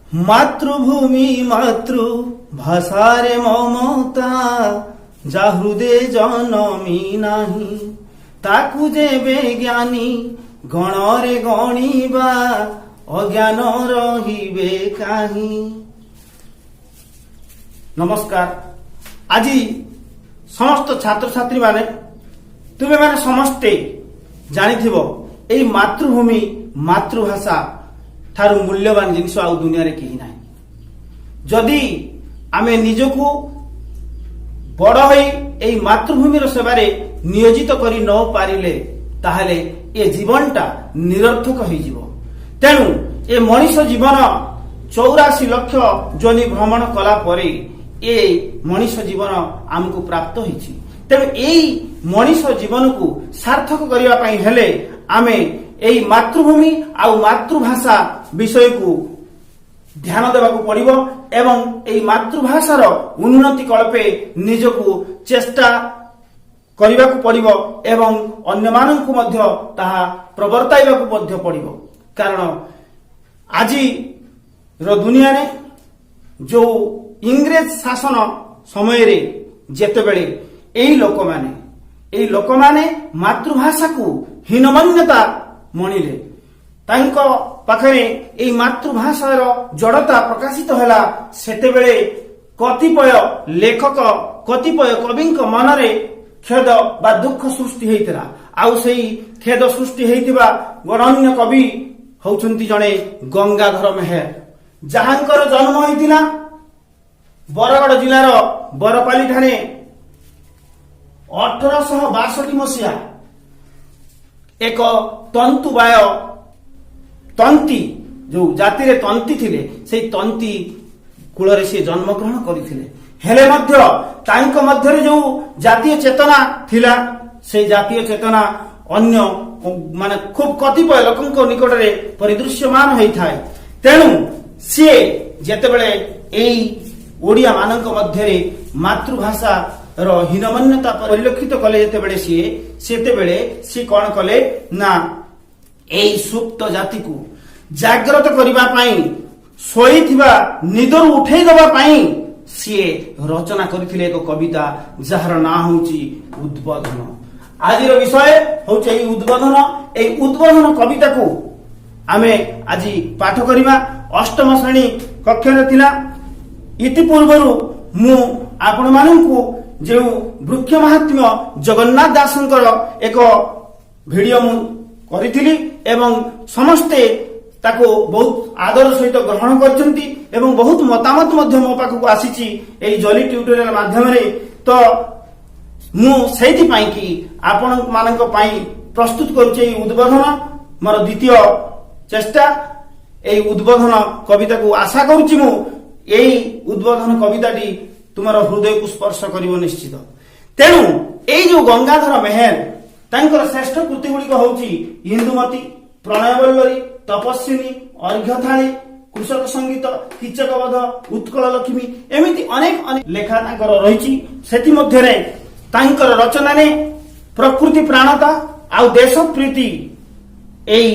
मातृभूमि मातृभाषारे ममता जा हृदय जनमी नाही ताकू जेबे ज्ञानी गणरे गणिबा अज्ञान रहिबे काहि। नमस्कार। आज समस्त छात्र छात्री माने तुमे माने समस्ते जानिथिबो एई मातृभूमि मातृभाषा ठारू मूल्यवान जिनिस आउ दुनिया रे केही नाही। जदि आमे निजको बड़ होई एई मातृभूमिर सेवारे नियोजित करी न पारिले ताहले ए जीवनटा निरर्थक होई जिवो। तेणु ए मनीष जीवन 84 लाख जोनि भ्रमण कला परे ए मनीष जीवन आमको प्राप्त होईछि। तेणु एई मनीष जीवन को सार्थक करिवा पई हेले आमे एई मातृभूमि आउ मातृभाषा विषय को ध्यान देवा पड़िबो एवं एई मातृभाषार उन्नति कल्पे निजको चेष्टा करने को पड़िबो एवं अन्य माननकु मध्य ताहा प्रवर्ताइबाकु मध्य पड़िबो। कारण आज रो दुनिया रे जो इंग्रेज शासन समय रे जेतेबेले एई लोक माने मातृभाषा को हीनमान्यता मणिले तांको पाखरे एई मातृभाषार जड़ता प्रकाशित होला सेतेबेले कतिपय लेखक कतिपय कविंक मनरे खेद बा दुख सृष्टि हेतिला। आउ सेई खेद सृष्टि हेतिबा गणन्य कवि होउछंती जणे गंगाधर मेहेर जहांकर जन्म होइतिला बरगड़ जिलार बरपाली ठाणे 1862 मसीहा एक तंतुबाय तंती जो जाति रे तंती थिले सेई तंती कूलरे से जन्म ग्रहण करथिले। हेले मध्य तांको मध्य जो जातीय चेतना थिला से जातीय चेतना अन्य माने खूब कतिपय लोकंक निकट रे परिदृश्यमान होई थाए। तेणु सी जेतेबेले एई ओडिया मानक मध्य रे मातृभाषा रो हीनमान्यता परिलक्षित कले जेतेबेले सेतेबेले सी कोन कले ना एई सुप्त जाति को जागृत करिबा पई सोईथिबा निदर उठेई दबा पई सी रचना करथिले एक कविता जहार ना होउची उद्बोधन। आज विषय होउची एई उद्बोधन। एई उद्बोधन कविता को आमे आज पाठ करिबा। अष्टम श्रेणी कक्षा रे थिला। इति पूर्वरु मु आपण माननकु जे वृक्ष महात्म्य जगन्नाथ दासंकर एक वीडियो मु करिथिली एवं समस्ते ताको बहुत आदर सहित ग्रहण करछंती एवं बहुत मतामत मध्य मो पाखକୁ आसीची एई जली ट्यूटोरियल माध्यम रे। तो मु सेति पई कि आपण मानक पई प्रस्तुत करूची एई उद्बोधन मोर द्वितीय चेष्टा। एई उद्बोधन कविता को आशा करूची मु एई उद्बोधन कविताटी तुमर हृदय को स्पर्श करिवो निश्चित। तेणु एई जो गंगाधर मेहेर तांकर श्रेष्ठ कृति गुलिक होउची इंदुमती, प्रणयवल्लरी, तपस्विनी, अर्घ्यथाली, कृषक संगीत, कीचकवध, उत्कल लक्ष्मी एमिति अनेक अनेक लेखा तांकर रहिची। सेति मध्य रे तांकर रचना ने प्रकृति प्राणता आ देश प्रीति एई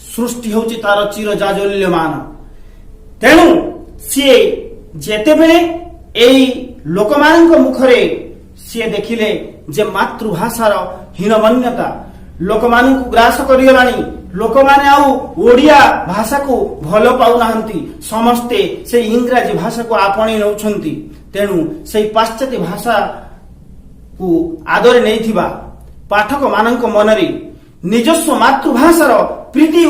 सृष्टि होउची तार चिर जाजल्यमान। तेणु सी जेतेबेले एई लोकमानक मुखरे सी देखिले जे मातृभाषार हीनमान्यता लोकमानकु ग्रास करिगलानी। लोक माने आउ ओडिया भाषा को भलो पाउ नाहंती। समस्ते से इंग्रजी भाषा को आपणी नउछंती। तेणु से पाश्चात्य भाषा को आदर नैथिबा पाठक मानक मनरे निजस्व मातृभाषार प्रीति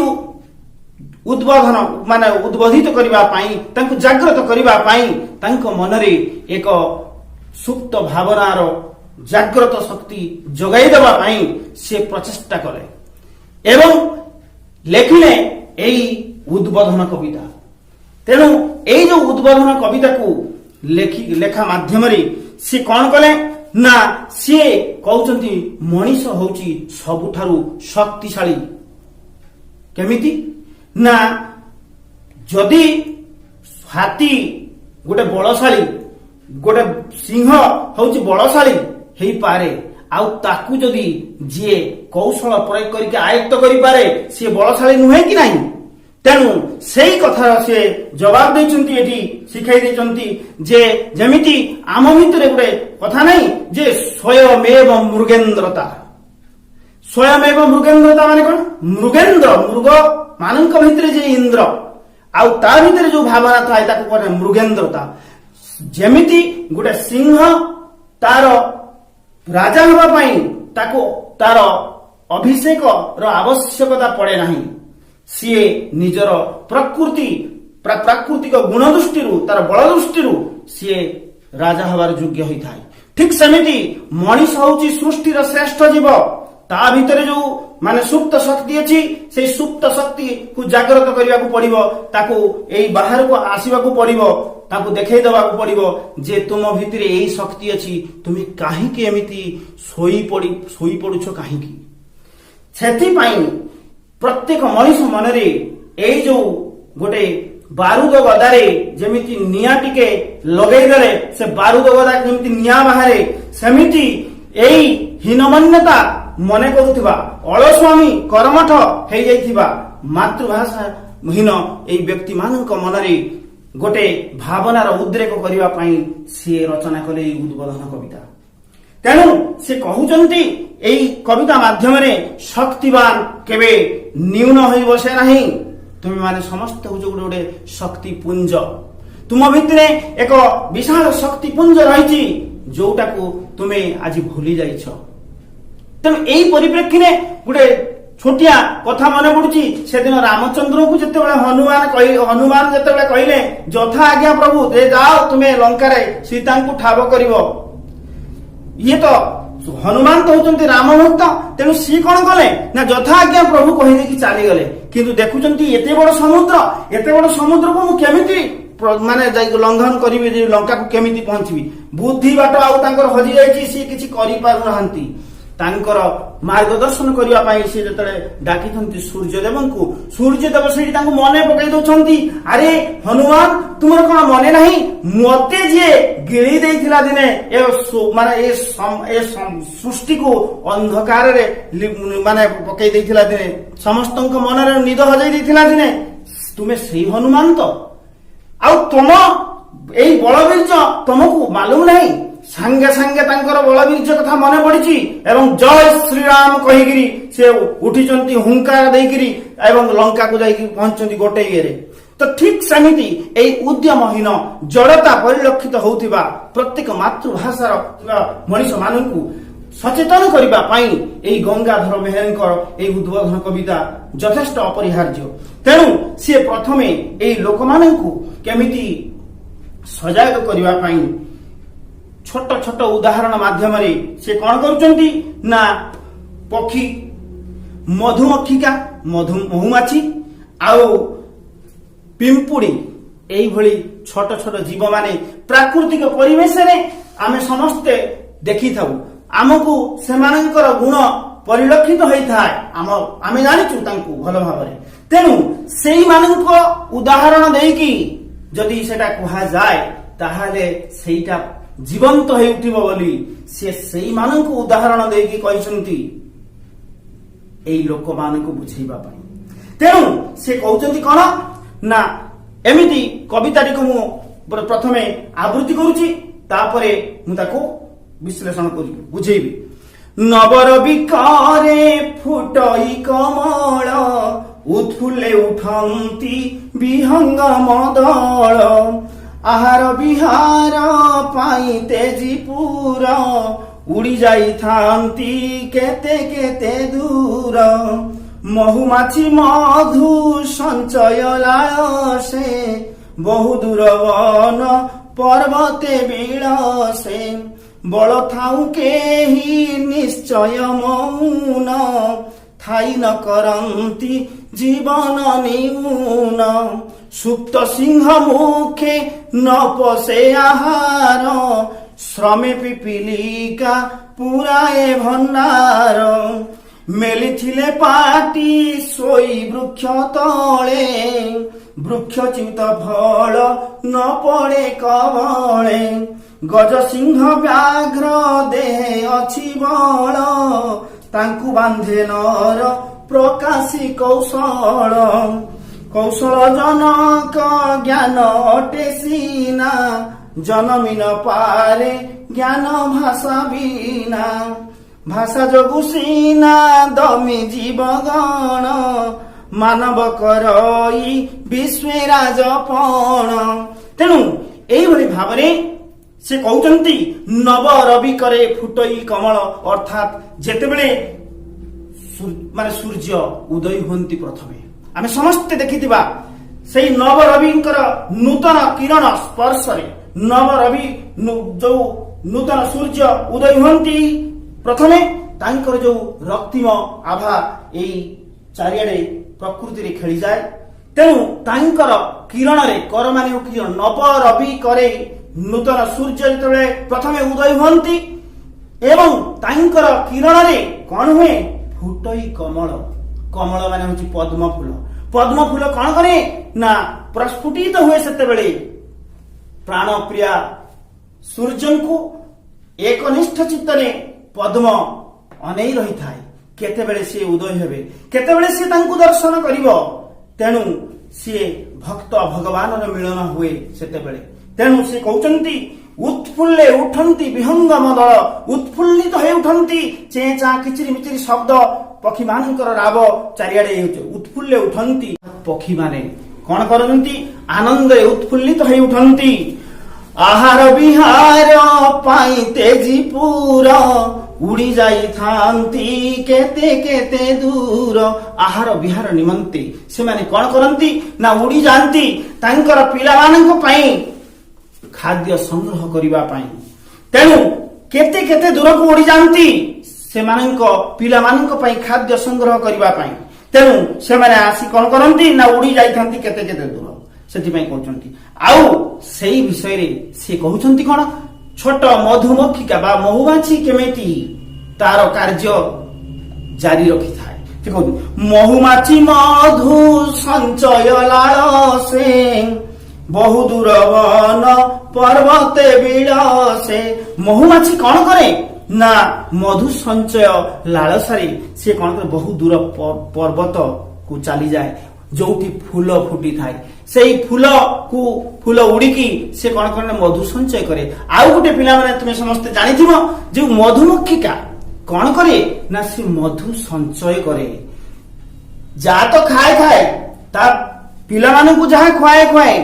उद्बोधन माने उद्बोधित करिबा पई तांको जागृत करिबा पई तांको मनरे एक सुप्त भावनार जागृत शक्ति जगाई देबा पई से प्रचेष्टा करे एवं लेखिले एई उद्बोधन कविता। तेणु एई जो उद्बोधन कविता को लेखा माध्यम रे सी कोन कले ना सी कहउचंती मनीष होउची सबुठारु शक्तिशाली। केमिति ना जदि हाथी गोटे बलशाली गोटे सिंह होउची बलशाली हेई पारे आउ ताकू जदि जी कौशल प्रयोग करके आयत्त करि पारे सी बलशाली नुहे कि नहीं। ତେଣୁ ସେଇ କଥାର ସେ ଜବାବ ଦେଇଛନ୍ତି, ଏଠି ଶିଖାଇ ଦେଇଛନ୍ତି ଯେ ଯେମିତି ଆମ ଭିତରେ ଗୋଟେ କଥା ନାହିଁ ଯେ ସ୍ୱୟମେବ ମୃଗେନ୍ଦ୍ରତା। ସ୍ୱୟମେବ ମୃଗେନ୍ଦ୍ରତା ମାନେ କଣ? ମୃଗେନ୍ଦ୍ର, ମୃଗ ମାନଙ୍କ ଭିତରେ ଯେ ଇନ୍ଦ୍ର, ଆଉ ତା ଭିତରେ ଯୋଉ ଭାବନା ଥାଏ ତାକୁ କହେ ମୃଗେନ୍ଦ୍ରତା। ଯେମିତି ଗୋଟେ ସିଂହ ତାର ରାଜା ହେବା ପାଇଁ ତାକୁ ତାର ଅଭିଷେକର ଆବଶ୍ୟକତା ପଡେ ନାହିଁ, ସିଏ ନିଜର ପ୍ରାକୃତିକ ଗୁଣ ଦୃଷ୍ଟିରୁ, ତାର ବଳ ଦୃଷ୍ଟିରୁ ସିଏ ରାଜା ହେବାର ଯୋଗ୍ୟ ହୋଇଥାଏ। ଠିକ ସେମିତି ମଣିଷ ହଉଛି ସୃଷ୍ଟିର ଶ୍ରେଷ୍ଠ ଜୀବ। ତା ଭିତରେ ଯୋଉ ମାନେ ସୁପ୍ତ ଶକ୍ତି ଅଛି, ସେଇ ସୁପ୍ତ ଶକ୍ତିକୁ ଜାଗ୍ରତ କରିବାକୁ ପଡିବ, ତାକୁ ଏଇ ବାହାରକୁ ଆସିବାକୁ ପଡିବ, ତାକୁ ଦେଖେଇ ଦେବାକୁ ପଡିବ ଯେ ତୁମ ଭିତରେ ଏଇ ଶକ୍ତି ଅଛି, ତୁମେ କାହିଁକି ଏମିତି ଶୋଇପଡୁଛ କାହିଁକି? ସେଥିପାଇଁ ପ୍ରତ୍ୟେକ ମଣିଷ ମନରେ ଏଇ ଯୋଉ ଗୋଟେ ବାରୁଦ ଗଦାରେ ଯେମିତି ନିଆଁ ଟିକେ ଲଗେଇଦେଲେ ସେ ବାରୁଦ ଗଦା ଯେମିତି ନିଆଁ ବାହାରେ, ସେମିତି ଏଇ ହୀନମାନ୍ୟତା ମନେ କରୁଥିବା, ଅଳସ୍ୱାମୀ କର୍ମଠ ହେଇଯାଇଥିବା ମାତୃଭାଷା ହୀନ ଏଇ ବ୍ୟକ୍ତି ମାନଙ୍କ ମନରେ ଗୋଟେ ଭାବନାର ଉଦ୍ରେକ କରିବା ପାଇଁ ସିଏ ରଚନା କଲେ ଏଇ ଉଦ୍ବୋଧନ କବିତା। ତେଣୁ ସେ କହୁଛନ୍ତି ଏଇ କବିତା ମାଧ୍ୟମରେ ଶକ୍ତିବାନ କେବେ ନ୍ୟୁନ ହୋଇ ବସେ ନାହିଁ। ତୁମେ ମାନେ ସମସ୍ତେ ହଉଛ ଗୋଟେ ଗୋଟେ ଶକ୍ତି ପୁଞ୍ଜ। ତୁମ ଭିତରେ ଏକ ବିଶାଳ ଶକ୍ତି ପୁଞ୍ଜ ରହିଛି, ଯୋଉଟାକୁ ତୁମେ ଆଜି ଭୁଲି ଯାଇଛ। ତେଣୁ ଏଇ ପରିପ୍ରେକ୍ଷୀରେ ଗୋଟେ ଛୋଟିଆ କଥା ମନେ ପଡୁଛି, ସେଦିନ ରାମଚନ୍ଦ୍ରଙ୍କୁ ଯେତେବେଳେ ହନୁମାନ ଯେତେବେଳେ କହିଲେ ଯଥା ଆଜ୍ଞା ପ୍ରଭୁ, ଯାଅ ତୁମେ ଲଙ୍କାରେ ସୀତାଙ୍କୁ ଠାବ କରିବ। ଇଏ ତ ହନୁମାନ ତ ହଉଛନ୍ତି ରାମ ଭକ୍ତ, ତେଣୁ ସିଏ କଣ କଲେ ନା ଯଥା ଆଜ୍ଞା ପ୍ରଭୁ କହିଦେଇକି ଚାଲିଗଲେ। କିନ୍ତୁ ଦେଖୁଛନ୍ତି ଏତେ ବଡ ସମୁଦ୍ରକୁ ମୁଁ କେମିତି ମାନେ ଯାଇକି ଲଙ୍ଘନ କରିବି, ଲଙ୍କାକୁ କେମିତି ପହଞ୍ଚିବି? ବୁଦ୍ଧି ବାଟ ଆଉ ତାଙ୍କର ହଜି ଯାଇଛି, ସିଏ କିଛି କରିପାରୁନାହାନ୍ତି। ତାଙ୍କର ମାର୍ଗଦର୍ଶନ କରିବା ପାଇଁ ସେ ଯେତେବେଳେ ଡାକିଛନ୍ତି ସୂର୍ଯ୍ୟଦେବଙ୍କୁ, ସୂର୍ଯ୍ୟଦେବ ସେଇଠି ତାଙ୍କୁ ମନେ ପକାଇ ଦଉଛନ୍ତି, ଆରେ ହନୁମାନ ତୁମର କଣ ମନେ ନାହିଁ, ମତେ ଯିଏ ଗିଳି ଦେଇଥିଲା ଦିନେ ଏ ସୃଷ୍ଟିକୁ ଅନ୍ଧକାରରେ ମାନେ ପକେଇ ଦେଇଥିଲା ଦିନେ, ସମସ୍ତଙ୍କ ମନରେ ନିଦ ହଜେଇ ଦେଇଥିଲା ଦିନେ, ତୁମେ ସେଇ ହନୁମାନ ତ? ଆଉ ତମ ଏଇ ବଳବୀର୍ଯ୍ୟ ତମକୁ ମାଲୁମ ନାହିଁ? ସାଙ୍ଗେ ସାଙ୍ଗେ ତାଙ୍କର ବଳବୀର୍ଯ୍ୟ କଥା ମନେ ପଡିଛି ଏବଂ ଜୟ ଶ୍ରୀରାମ କହିକିରି ସେ ଉଠିଛନ୍ତି ହୁଙ୍କାର ଦେଇକିରି ଏବଂ ଲଙ୍କାକୁ ଯାଇକି ପହଞ୍ଚନ୍ତି ଗୋଟେ ଇଏରେ। ତ ଠିକ ସେମିତି ଏଇ ଉଦ୍ୟମହୀନ ଜଡତା ପରିଲକ୍ଷିତ ହେଉଥିବା ପ୍ରତ୍ୟେକ ମାତୃଭାଷାର ମଣିଷ ମାନଙ୍କୁ ସଚେତନ କରିବା ପାଇଁ ଏଇ ଗଙ୍ଗାଧର ମେହେରଙ୍କର ଏଇ ଉଦ୍ବୋଧନ କବିତା ଯଥେଷ୍ଟ ଅପରିହାର୍ଯ୍ୟ। ତେଣୁ ସିଏ ପ୍ରଥମେ ଏଇ ଲୋକମାନଙ୍କୁ କେମିତି ସଜାଗ କରିବା ପାଇଁ ଛୋଟ ଛୋଟ ଉଦାହରଣ ମାଧ୍ୟମରେ ସେ କଣ କରୁଛନ୍ତି ନା ପକ୍ଷୀ, ମଧୁମକ୍ଷିକା, ମହୁମାଛି ଆଉ ପିମ୍ପୁଡି, ଏଇଭଳି ଛୋଟ ଛୋଟ ଜୀବ ମାନେ ପ୍ରାକୃତିକ ପରିବେଶରେ ଆମେ ସମସ୍ତେ ଦେଖିଥାଉ। ଆମକୁ ସେମାନଙ୍କର ଗୁଣ ପରିଲକ୍ଷିତ ହୋଇଥାଏ, ଆମେ ଜାଣିଛୁ ତାଙ୍କୁ ଭଲ ଭାବରେ। ତେଣୁ ସେଇମାନଙ୍କ ଉଦାହରଣ ଦେଇକି ଯଦି ସେଟା କୁହାଯାଏ ତାହେଲେ ସେଇଟା ଜୀବନ୍ତ ହେଇ ଉଠିବ ବୋଲି ସେ ସେଇମାନଙ୍କୁ ଉଦାହରଣ ଦେଇକି କହିଛନ୍ତି ଏଇ ଲୋକମାନଙ୍କୁ ବୁଝେଇବା ପାଇଁ। ତେଣୁ ସେ କହୁଛନ୍ତି କଣ ନା ଏମିତି କବିତାଟିକୁ ମୁଁ ପ୍ରଥମେ ଆବୃତ୍ତି କରୁଛି, ତାପରେ ମୁଁ ତାକୁ ବିଶ୍ଳେଷଣ କରିବି, ବୁଝେଇବି। ନବର ବିକାରେ ଫୁଟଇ କମଳ, ଉତ୍ଫୁଲ୍ଲେ ଉଠନ୍ତି ବିହଙ୍ଗ ମଦଳ, ଆହାର ବିହାର ପାଇଁ ତେଜିପୁର, ଉଡ଼ି ଯାଇଥାନ୍ତି କେତେ କେତେ ଦୂର, ମହୁମାଛି ମଧୁ ସଞ୍ଚୟ ଲାଳସେ, ବହୁ ଦୂର ବନ ପର୍ବତେ ବିଳସେ, ବଳ ଥାଉ କେହି ନିଶ୍ଚୟ ମୌନ, ଥାଇ ନ କରନ୍ତି ଜୀବନ ନିଉନ, ସୁପ୍ତ ସିଂହ ମୁଖେ ନ ପଶେ ଆହାର, ଶ୍ରମେ ପିପିଲିକା ପୁରାଏ ଭଣ୍ଡାର, ମେଲିଥିଲେ ପାଟି ଶୋଇ ବୃକ୍ଷ ତଳେ, ବୃକ୍ଷଚ୍ୟୁତ ଫଳ ନ ପଡେ କବଳେ, ଗଜ ସିଂହ ବ୍ୟାଘ୍ର ଦେହେ ଅଛି ବଳ, ତାଙ୍କୁ ବାନ୍ଧେ ନର ପ୍ରକାଶୀ କୌଶଳ, କୌଶଳ ଜନକ ଜ୍ଞାନ ଅଟେ ସିନା ଜନମି ନ ପାରେ ଜ୍ଞାନ ଭାଷା ବିନା ଭାଷା ଯୋଗୁ ସିନା ଦମି ଜୀବଗଣ ମାନବ କରଇ ବିଶ୍ୱେ ରାଜପଣ। ତେଣୁ ଏଇଭଳି ଭାବରେ ସେ କହୁଛନ୍ତି ନବ ରବି କରେ ଫୁଟଇ କମଳ, ଅର୍ଥାତ୍ ଯେତେବେଳେ ମାନେ ସୂର୍ଯ୍ୟ ଉଦୟ ହୁଅନ୍ତି ପ୍ରଥମେ ଆମେ ସମସ୍ତେ ଦେଖିଥିବା ସେଇ ନବ ରବିଙ୍କର ନୂତନ କିରଣ ସ୍ପର୍ଶରେ ନବ ରବି ଯୋଉ ନୂତନ ସୂର୍ଯ୍ୟ ଉଦୟ ହୁଅନ୍ତି ପ୍ରଥମେ ତାଙ୍କର ଯୋଉ ରକ୍ତିମ ଆଭା ଏଇ ଚାରିଆଡେ ପ୍ରକୃତିରେ ଖେଳିଯାଏ। ତେଣୁ ତାଙ୍କର କିରଣରେ କରମାନେ କିରଣ ନବ ରବି କରେ ନୂତନ ସୂର୍ଯ୍ୟ ଯେତେବେଳେ ପ୍ରଥମେ ଉଦୟ ହୁଅନ୍ତି ଏବଂ ତାଙ୍କର କିରଣରେ କଣ ହୁଏ ଫୁଟଇ କମଳ। କମଳ ମାନେ ହଉଛି ପଦ୍ମ ଫୁଲ। ପଦ୍ମ ଫୁଲ କଣ କରେ ନା ପ୍ରସ୍ଫୁଟିତ ହୁଏ ସେତେବେଳେ ପ୍ରାଣ ପ୍ରିୟା ସୂର୍ଯ୍ୟଙ୍କୁ ଏକନିଷ୍ଠ ଚିତ୍ତରେ ପଦ୍ମ ଅନେଇ ରହିଥାଏ କେତେବେଳେ ସିଏ ଉଦୟ ହେବେ, କେତେବେଳେ ସିଏ ତାଙ୍କୁ ଦର୍ଶନ କରିବ। ତେଣୁ ସିଏ ଭକ୍ତ ଭଗବାନର ମିଳନ ହୁଏ ସେତେବେଳେ। ତେଣୁ ସେ କହୁଛନ୍ତି ଉତ୍ଫୁଲ୍ଲେ ଉଠନ୍ତି ବିହଙ୍ଗମ ଦଳ, ଉତ୍ଫୁଲ୍ଲିତ ହେଇ ଉଠନ୍ତି ଚେଁ ଚାଁ କିଚିରି ମିଚିରି ଶବ୍ଦ ପକ୍ଷୀ ମାନଙ୍କର ରାବ ଚାରିଆଡେ ହେଉଛି। ଉତ୍ଫୁଲ୍ଲେ ଉଠନ୍ତି ପକ୍ଷୀମାନେ କଣ କରନ୍ତି ଆନନ୍ଦରେ ଉତ୍ଫୁଲ୍ଲିତ ହେଇ ଉଠନ୍ତି। ଆହାର ବିହାର ପାଇଁ ତେଜି ପୁର ଉଡି ଯାଇଥାନ୍ତି କେତେ କେତେ ଦୂର। ଆହାର ବିହାର ନିମନ୍ତେ ସେମାନେ କଣ କରନ୍ତି ନା ଉଡି ଯାଆନ୍ତି ତାଙ୍କର ପିଲାମାନଙ୍କ ପାଇଁ ଖାଦ୍ୟ ସଂଗ୍ରହ କରିବା ପାଇଁ। ତେଣୁ କେତେ କେତେ ଦୂରକୁ ଉଡି ଯାଆନ୍ତି ସେମାନଙ୍କ ପିଲାମାନଙ୍କ ପାଇଁ ଖାଦ୍ୟ ସଂଗ୍ରହ କରିବା ପାଇଁ। ତେଣୁ ସେମାନେ ଆସି କଣ କରନ୍ତି ନା ଉଡି ଯାଇଥାନ୍ତି କେତେ କେତେ ଦୂର, ସେଥିପାଇଁ କହୁଛନ୍ତି। ଆଉ ସେଇ ବିଷୟରେ ସେ କହୁଛନ୍ତି କଣ ଛୋଟ ମଧୁମକ୍ଷିକା ବା ମହୁମାଛି କେମିତି ତାର କାର୍ଯ୍ୟ ଜାରି ରଖିଥାଏ। ସେ କହୁଛନ୍ତି ମହୁମାଛି ମଧୁ ସଞ୍ଚୟ ଲାଳସେ ବହୁ ଦୂର ବନ ପର୍ବତେ ବିଳସେ। ମହୁମାଛି କଣ କରେ ନା ମଧୁ ସଞ୍ଚୟ ଲାଳସାରେ ସେ କଣ କରେ ବହୁ ଦୂର ପର୍ବତକୁ ଚାଲିଯାଏ ଯୋଉଠି ଫୁଲ ଫୁଟିଥାଏ। ସେଇ ଫୁଲ ଉଡିକି ସେ କଣ କରେ ମଧୁ ସଞ୍ଚୟ କରେ। ଆଉ ଗୋଟେ ପିଲାମାନେ ତୁମେ ସମସ୍ତେ ଜାଣିଥିବ ଯୋଉ ମଧୁମକ୍ଷିକା କଣ କରେ ନା ସେ ମଧୁ ସଞ୍ଚୟ କରେ। ଯାହା ତ ଖାଏ ତା ପିଲାମାନଙ୍କୁ ଯାହା ଖୁଆଏ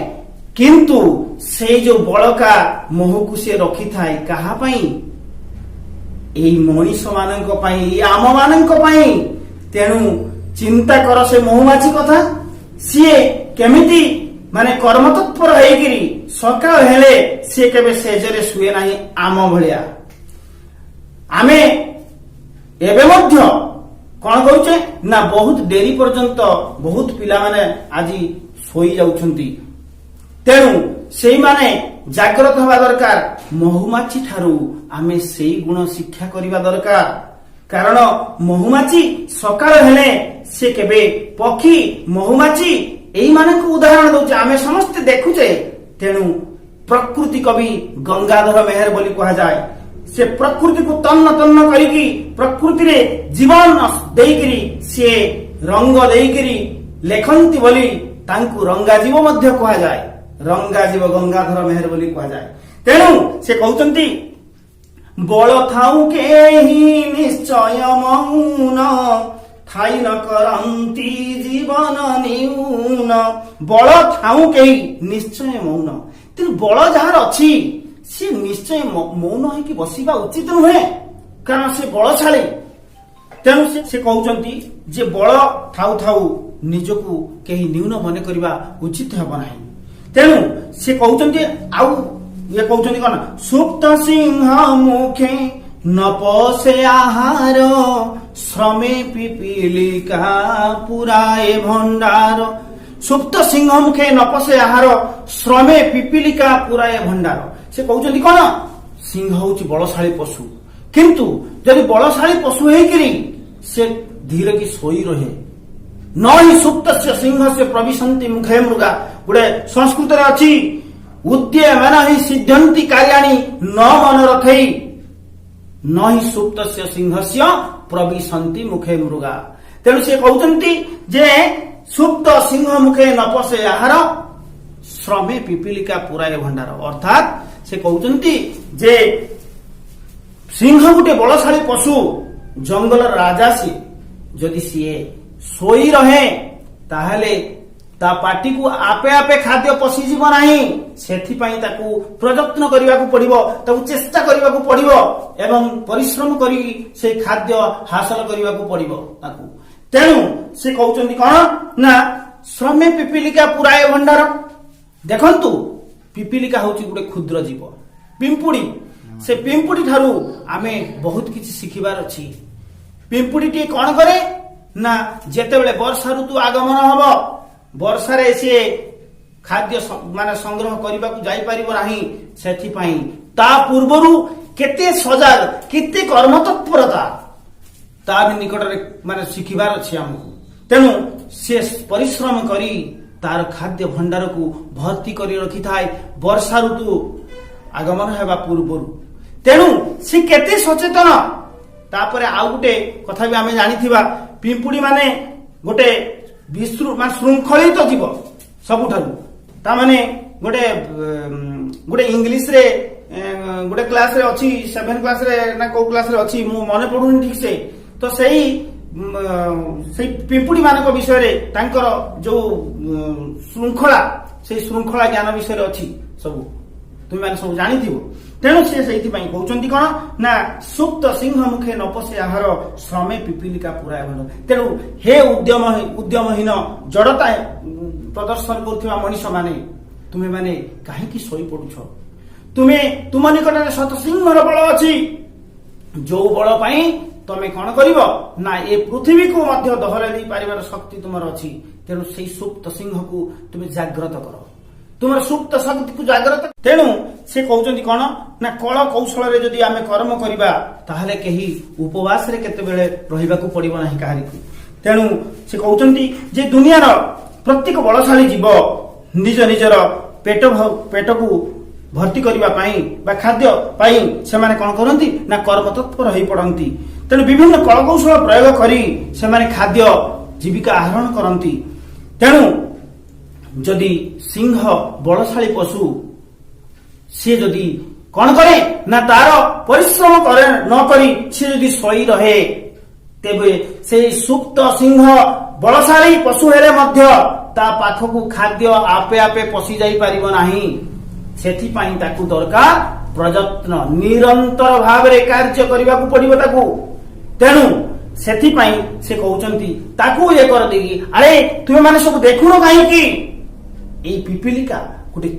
କିନ୍ତୁ ସେଇ ଯୋଉ ବଳକା ମହୁକୁ ସେ ରଖିଥାଏ କାହା ପାଇଁ ଏଇ ମଣିଷ ମାନଙ୍କ ପାଇଁ, ଏଇ ଆମ ମାନଙ୍କ ପାଇଁ। ତେଣୁ ଚିନ୍ତା କର ସେ ମହୁମାଛି କଥା। ସିଏ କେମିତି ମାନେ କର୍ମତତ୍ପର ହେଇକିରି ସକାଳ ହେଲେ ସିଏ କେବେ ସେଜରେ ଶୁଏ ନାହିଁ ଆମ ଭଳିଆ। ଆମେ ଏବେ ମଧ୍ୟ କଣ କରୁଛେ ନା ବହୁତ ଡେରି ପର୍ଯ୍ୟନ୍ତ ବହୁତ ପିଲାମାନେ ଆଜି ଶୋଇ ଯାଉଛନ୍ତି। ତେଣୁ ସେଇମାନେ ଜାଗ୍ରତ ହେବା ଦରକାର। ମହୁମାଛି ଠାରୁ ଆମେ ସେଇ ଗୁଣ ଶିକ୍ଷା କରିବା ଦରକାର। କାରଣ ମହୁମାଛି ସକାଳ ହେଲେ ସେ କେବେ ପକ୍ଷୀ ମହୁମାଛି ଏଇମାନଙ୍କୁ ଉଦାହରଣ ଦଉଛି ଆମେ ସମସ୍ତେ ଦେଖୁଛେ। ତେଣୁ ପ୍ରକୃତି କବି ଗଙ୍ଗାଧର ମେହେର ବୋଲି କୁହାଯାଏ। ସେ ପ୍ରକୃତିକୁ ତନ୍ନ ତନ୍ନ କରିକି ପ୍ରକୃତିରେ ଜୀବନ ଦେଇକିରି ସିଏ ରଙ୍ଗ ଦେଇକିରି ଲେଖନ୍ତି ବୋଲି ତାଙ୍କୁ ରଙ୍ଗାଜୀବ ମଧ୍ୟ କୁହାଯାଏ। ରଙ୍ଗାଜୀବ ଗଙ୍ଗାଧର ମେହେର ବୋଲି କୁହାଯାଏ। ତେଣୁ ସେ କହୁଛନ୍ତି ବଳ ଥାଉ କେହି ନିଶ୍ଚୟ ମୌନ ଥାଇ ନ କରନ୍ତି ଜୀବନ ନିଉନ। ବଳ ଥାଉ କେହି ନିଶ୍ଚୟ ମୌନ। ତେଣୁ ବଳ ଯାହାର ଅଛି ସେ ନିଶ୍ଚୟ ମୌନ ହେଇକି ବସିବା ଉଚିତ ନୁହେଁ, କାରଣ ସେ ବଳଶାଳୀ। ତେଣୁ ସେ କହୁଛନ୍ତି ଯେ ବଳ ଥାଉ ଥାଉ ନିଜକୁ କେହି ନ୍ୟୁନ ମନେ କରିବା ଉଚିତ ହେବ ନାହିଁ। ତେଣୁ ସେ କହୁଛନ୍ତି ଆଉ ଇଏ କହୁଛନ୍ତି କଣ ସୁପ୍ତ ସିଂହ ମୁଖେ ନ ପଶେ ଆହାର ଶ୍ରମେ ପିପିଲିକା ପୁରାଏ ଭଣ୍ଡାର। ସୁପ୍ତ ସିଂହ ମୁଖେ ନ ପଶେ ଆହାର ଶ୍ରମେ ପିପିଲିକା ପୁରାଏ ଭଣ୍ଡାର। ସେ କହୁଛନ୍ତି କଣ ସିଂହ ହଉଛି ବଳଶାଳୀ ପଶୁ, କିନ୍ତୁ ଯଦି ବଳଶାଳୀ ପଶୁ ହେଇକିରି ସେ ଧୀରେ କି ଶୋଇ ରହେ ନ ହିଁ ସୁପ୍ତ ସିଂହ ସେ ପ୍ରବିଶନ୍ତି ମୁଖେ ମୃଗା। ଗୋଟେ ସଂସ୍କୃତରେ ଅଛି ଉଦ୍ୟମାନ ହିଁ ସିଦ୍ଧନ୍ତି କାର୍ଯ୍ୟାଣୀ ନ ମନ ରଖେଇ ନ ହିଁ ସୁପ୍ତ ସିଂହସ୍ୟ ପ୍ରବିଶନ୍ତି ମୁଖେ ମୃଗା। ତେଣୁ ସେ କହୁଛନ୍ତି ଯେ ସୁପ୍ତ ସିଂହ ମୁଖେ ନ ପଶେ ଆହାର ଶ୍ରମେ ପିପିଲିକା ପୁରାଏ ଭଣ୍ଡାର। ଅର୍ଥାତ୍ ସେ କହୁଛନ୍ତି ଯେ ସିଂହ ଗୋଟେ ବଳଶାଳୀ ପଶୁ, ଜଙ୍ଗଲର ରାଜା ସିଏ, ଯଦି ସିଏ ଶୋଇ ରହେ ତାହେଲେ ତା ପାଟିକୁ ଆପେ ଆପେ ଖାଦ୍ୟ ପଶିଯିବ ନାହିଁ। ସେଥିପାଇଁ ତାକୁ ପ୍ରଯତ୍ନ କରିବାକୁ ପଡିବ, ତାକୁ ଚେଷ୍ଟା କରିବାକୁ ପଡିବ ଏବଂ ପରିଶ୍ରମ କରି ସେ ଖାଦ୍ୟ ହାସଲ କରିବାକୁ ପଡିବ ତାକୁ। ତେଣୁ ସେ କହୁଛନ୍ତି କଣ ନା ଶ୍ରମେ ପିପିଲିକା ପୁରାଏ ଭଣ୍ଡାର। ଦେଖନ୍ତୁ ପିପିଲିକା ହଉଛି ଗୋଟେ କ୍ଷୁଦ୍ର ଜୀବ, ପିମ୍ପୁଡି। ସେ ପିମ୍ପୁଡି ଠାରୁ ଆମେ ବହୁତ କିଛି ଶିଖିବାର ଅଛି। ପିମ୍ପୁଡିଟି କଣ କରେ ନା ଯେତେବେଳେ ବର୍ଷା ଋତୁ ଆଗମନ ହବ, ବର୍ଷାରେ ସିଏ ଖାଦ୍ୟ ମାନେ ସଂଗ୍ରହ କରିବାକୁ ଯାଇପାରିବ ନାହିଁ। ସେଥିପାଇଁ ତା ପୂର୍ବରୁ କେତେ ସଜାଗ, କେତେ କର୍ମତତ୍ପରତା ତା ନିକଟରେ ମାନେ ଶିଖିବାର ଅଛି ଆମକୁ। ତେଣୁ ସେ ପରିଶ୍ରମ କରି ତାର ଖାଦ୍ୟ ଭଣ୍ଡାରକୁ ଭର୍ତ୍ତି କରି ରଖିଥାଏ ବର୍ଷା ଋତୁ ଆଗମନ ହେବା ପୂର୍ବରୁ। ତେଣୁ ସେ କେତେ ସଚେତନ। ତାପରେ ଆଉ ଗୋଟେ କଥା ବି ଆମେ ଜାଣିଥିବା, ପିମ୍ପୁଡି ମାନେ ଗୋଟେ ଶୃଙ୍ଖଳିତ ଜୀବ ସବୁଠାରୁ। ତାମାନେ ଗୋଟେ ଇଂଲିଶରେ ଗୋଟେ କ୍ଲାସରେ ଅଛି, 7 କ୍ଲାସରେ ନା କୋଉ କ୍ଲାସରେ ଅଛି ମୁଁ ମନେ ପଡୁନି ଠିକ ସେ। ତ ସେଇ ପିମ୍ପୁଡି ମାନଙ୍କ ବିଷୟରେ ତାଙ୍କର ଯୋଉ ଶୃଙ୍ଖଳା, ସେଇ ଶୃଙ୍ଖଳା ଜ୍ଞାନ ବିଷୟରେ ଅଛି ସବୁ, ତୁମେ ମାନେ ସବୁ ଜାଣିଥିବ। ତେଣୁ ସେ ସେଇଥିପାଇଁ କହୁଛନ୍ତି କଣ ନା ସୁପ୍ତ ସିଂହ ମୁଖେ ନ ପଶେ ଆହାର ଶ୍ରମେ ପିପିଲିକା ପୁରାଏ ଭଣ୍ଡାର। ତେଣୁ ହେ ଉଦ୍ୟମହୀନ ଜଡତା ପ୍ରଦର୍ଶନ କରୁଥିବା ମଣିଷ ମାନେ, ତୁମେ ମାନେ କାହିଁକି ଶୋଇପଡୁଛ? ତୁମ ନିକଟରେ ଶତ ସିଂହର ବଳ ଅଛି, ଯୋଉ ବଳ ପାଇଁ ତମେ କଣ କରିବ ନା ଏ ପୃଥିବୀକୁ ମଧ୍ୟ ଦହରାଇ ଦେଇ ପାରିବାର ଶକ୍ତି ତୁମର ଅଛି। ତେଣୁ ସେଇ ସୁପ୍ତ ସିଂହକୁ ତୁମେ ଜାଗ୍ରତ କର, ତୁମର ସୁପ୍ତ ଶକ୍ତିକୁ ଜାଗ୍ରତ। ତେଣୁ ସେ କହୁଛନ୍ତି କଣ ନା କଳ କୌଶଳରେ ଯଦି ଆମେ କର୍ମ କରିବା ତାହେଲେ କେହି ଉପବାସରେ କେତେବେଳେ ରହିବାକୁ ପଡିବ ନାହିଁ କାହାରିକୁ। ତେଣୁ ସେ କହୁଛନ୍ତି ଯେ ଦୁନିଆର ପ୍ରତ୍ୟେକ ବଳଶାଳୀ ଜୀବ ନିଜ ନିଜର ପେଟକୁ ଭର୍ତ୍ତି କରିବା ପାଇଁ ବା ଖାଦ୍ୟ ପାଇଁ ସେମାନେ କଣ କରନ୍ତି ନା କର୍ମତତ୍ପର ହୋଇ ପଡନ୍ତି। ତେଣୁ ବିଭିନ୍ନ କଳକୌଶଳ ପ୍ରୟୋଗ କରି ସେମାନେ ଖାଦ୍ୟ ଜୀବିକା ଆହରଣ କରନ୍ତି। ତେଣୁ ଯଦି ସିଂହ ବଳଶାଳୀ ପଶୁ, ସିଏ ଯଦି କଣ କରେ ନା ତାର ପରିଶ୍ରମ ନ କରି ସିଏ ଯଦି ଶୋଇ ରହେ, ତେବେ ସେଇ ସୁପ୍ତ ସିଂହ ବଳଶାଳୀ ପଶୁ ହେଲେ ମଧ୍ୟ ତା ପାଖକୁ ଖାଦ୍ୟ ଆପେ ଆପେ ପଶି ଯାଇ ପାରିବ ନାହିଁ। ସେଥିପାଇଁ ତାକୁ ଦରକାର ପ୍ରଯତ୍ନ, ନିରନ୍ତର ଭାବରେ କାର୍ଯ୍ୟ କରିବାକୁ ପଡିବ ତାକୁ। ତେଣୁ ସେଥିପାଇଁ ସେ କହୁଛନ୍ତି ତାକୁ ଇଏ କରିଦେଇକି, ଆରେ ତୁମେ ମାନେ ସବୁ ଦେଖୁନ କାହିଁକି ଏଇ ପିପିଲିକା ଗୋଟେ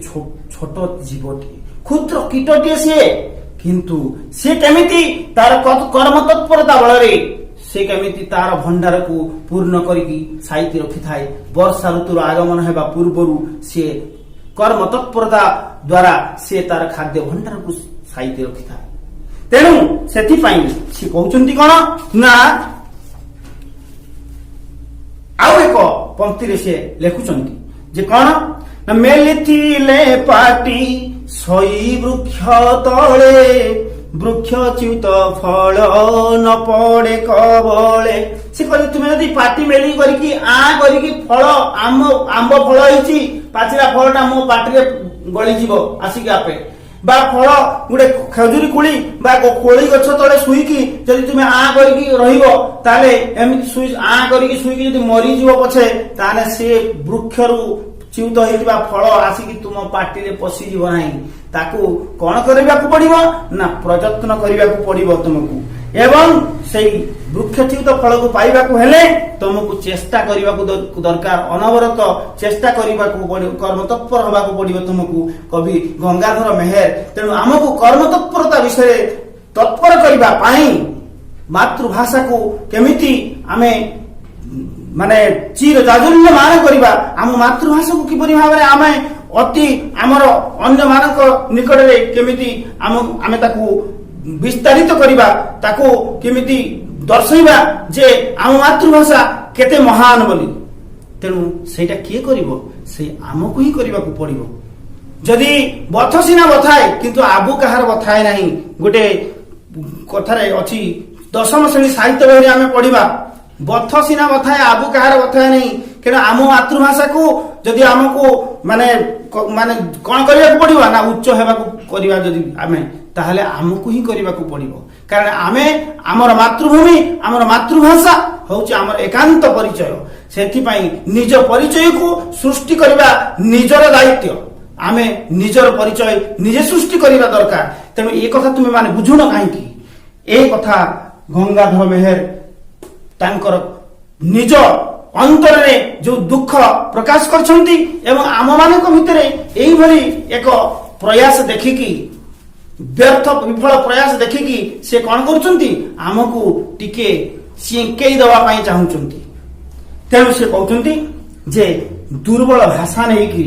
ଛୋଟ ଜୀବଟିଏ, କ୍ଷୁଦ୍ର କୀଟଟିଏ ସିଏ, କିନ୍ତୁ ସେ କେମିତି ତାର କର୍ମତତ୍ପରତା ବଳରେ ସେ କେମିତି ତାର ଭଣ୍ଡାରକୁ ପୂର୍ଣ୍ଣ କରିକି ସାଇତି ରଖିଥାଏ। ବର୍ଷା ଋତୁର ଆଗମନ ହେବା ପୂର୍ବରୁ ସିଏ କର୍ମତତ୍ପରତା ଦ୍ୱାରା ସେ ତାର ଖାଦ୍ୟ ଭଣ୍ଡାରକୁ ସାଇତି ରଖିଥାଏ। ତେଣୁ ସେଥିପାଇଁ ସେ କହୁଛନ୍ତି କଣ ନା ଆଉ ଏକ ପଂକ୍ତିରେ ସେ ଲେଖୁଛନ୍ତି ଯେ କଣ ନା ମେଲିଥିଲେ ପାଟି ଶୋଇ ବୃକ୍ଷ ତଳେ, ବୃକ୍ଷ ଚ୍ୟୁତ ଫଳ ନ ପଡେ କବଳେ। ସେ କହିଲେ ତୁମେ ଯଦି ପାଟି ମେଲି କରିକି କରିକି ଫଳ ଆମ୍ବ ଫଳ ହେଇଛି, ପାଚିଲା ଫଳଟା ମୋ ପାଟିରେ ଗଳିଯିବ ଆସିକି ଆପେ, ବା ଫଳ ଗୋଟେ ଖଜୁରୀ କୋଳି ବା କୋଳି ଗଛ ତଳେ ଶୋଇକି ଯଦି ତୁମେ କରିକି ରହିବ, ତାହେଲେ ଏମିତି କରିକି ଶୋଇକି ଯଦି ମରିଯିବ ପଛେ, ତାହେଲେ ସେ ବୃକ୍ଷରୁ ଚ୍ୟୁତ ହେଇଥିବା ଫଳ ଆସିକି ତୁମ ପାଟିରେ ପଶିଯିବ ନାହିଁ। ତାକୁ କଣ କରିବାକୁ ପଡିବ ନା ପ୍ରଯତ୍ନ କରିବାକୁ ପଡିବ ତୁମକୁ, ଏବଂ ସେଇ ବୃକ୍ଷଚ୍ୟୁତ ଫଳକୁ ପାଇବାକୁ ହେଲେ ତୁମକୁ ଚେଷ୍ଟା କରିବାକୁ ଦରକାର, ଅନବରତ ଚେଷ୍ଟା କରିବାକୁ ପଡିବ, କର୍ମତତ୍ପର ହେବାକୁ ପଡିବ ତୁମକୁ। କବି ଗଙ୍ଗାଧର ମେହେର ତେଣୁ ଆମକୁ କର୍ମତତ୍ପରତା ବିଷୟରେ ତତ୍ପର କରିବା ପାଇଁ ମାତୃଭାଷାକୁ କେମିତି ଆମେ ମାନେ ଚିର ଜାଜୁଲ୍ୟମାନ କରିବା, ଆମ ମାତୃଭାଷାକୁ କିପରି ଭାବରେ ଆମେ ଆମର ଅନ୍ୟମାନଙ୍କ ନିକଟରେ କେମିତି ଆମେ ତାକୁ ବିସ୍ତାରିତ କରିବା, ତାକୁ କେମିତି ଦର୍ଶାଇବା ଯେ ଆମ ମାତୃଭାଷା କେତେ ମହାନ ବୋଲି। ତେଣୁ ସେଇଟା କିଏ କରିବ? ସେ ଆମକୁ ହିଁ କରିବାକୁ ପଡିବ। ଯଦି ବଥ ସିନା ବଥାଏ କିନ୍ତୁ ଆବୁ କାହାର ବଥାଏ ନାହିଁ, ଗୋଟେ କଥାରେ ଅଛି, 10ମ ଶ୍ରେଣୀ ସାହିତ୍ୟ ବହିରେ ଆମେ ପଢିବା, ବଥ ସିନା ବଥାଏ ଆବୁ କାହାର ବଥାଏ ନାହିଁ, କାରଣ ଆମ ମାତୃଭାଷାକୁ ଯଦି ଆମକୁ ମାନେ ମାନେ କଣ କରିବାକୁ ପଡିବ ନା ଉଚ୍ଚ ହେବାକୁ କରିବା ଯଦି ଆମେ ତାହେଲେ ଆମକୁ ହିଁ କରିବାକୁ ପଡିବ କାରଣ ଆମେ ଆମର ମାତୃଭୂମି ଆମର ମାତୃଭାଷା ହଉଛି ଆମର ଏକାନ୍ତ ପରିଚୟ ସେଥିପାଇଁ ନିଜ ପରିଚୟକୁ ସୃଷ୍ଟି କରିବା ନିଜର ଦାୟିତ୍ୱ ଆମେ ନିଜର ପରିଚୟ ନିଜେ ସୃଷ୍ଟି କରିବା ଦରକାର ତେଣୁ ଏ କଥା ତୁମେ ମାନେ ବୁଝୁନ କାହିଁକି ଏ କଥା ଗଙ୍ଗାଧର ମେହେର ତାଙ୍କର ନିଜ ଅନ୍ତରରେ ଯୋଉ ଦୁଃଖ ପ୍ରକାଶ କରିଛନ୍ତି ଏବଂ ଆମମାନଙ୍କ ଭିତରେ ଏଇଭଳି ଏକ ପ୍ରୟାସ ଦେଖିକି ବ୍ୟର୍ଥ ବିଫଳ ପ୍ରୟାସ ଦେଖିକି ସେ କଣ କରୁଛନ୍ତି ଆମକୁ ଟିକେ ଚେଙ୍କେଇ ଦେବା ପାଇଁ ଚାହୁଁଛନ୍ତି ତେଣୁ ସେ କହୁଛନ୍ତି ଯେ ଦୁର୍ବଳ ଭାଷା ନେଇକି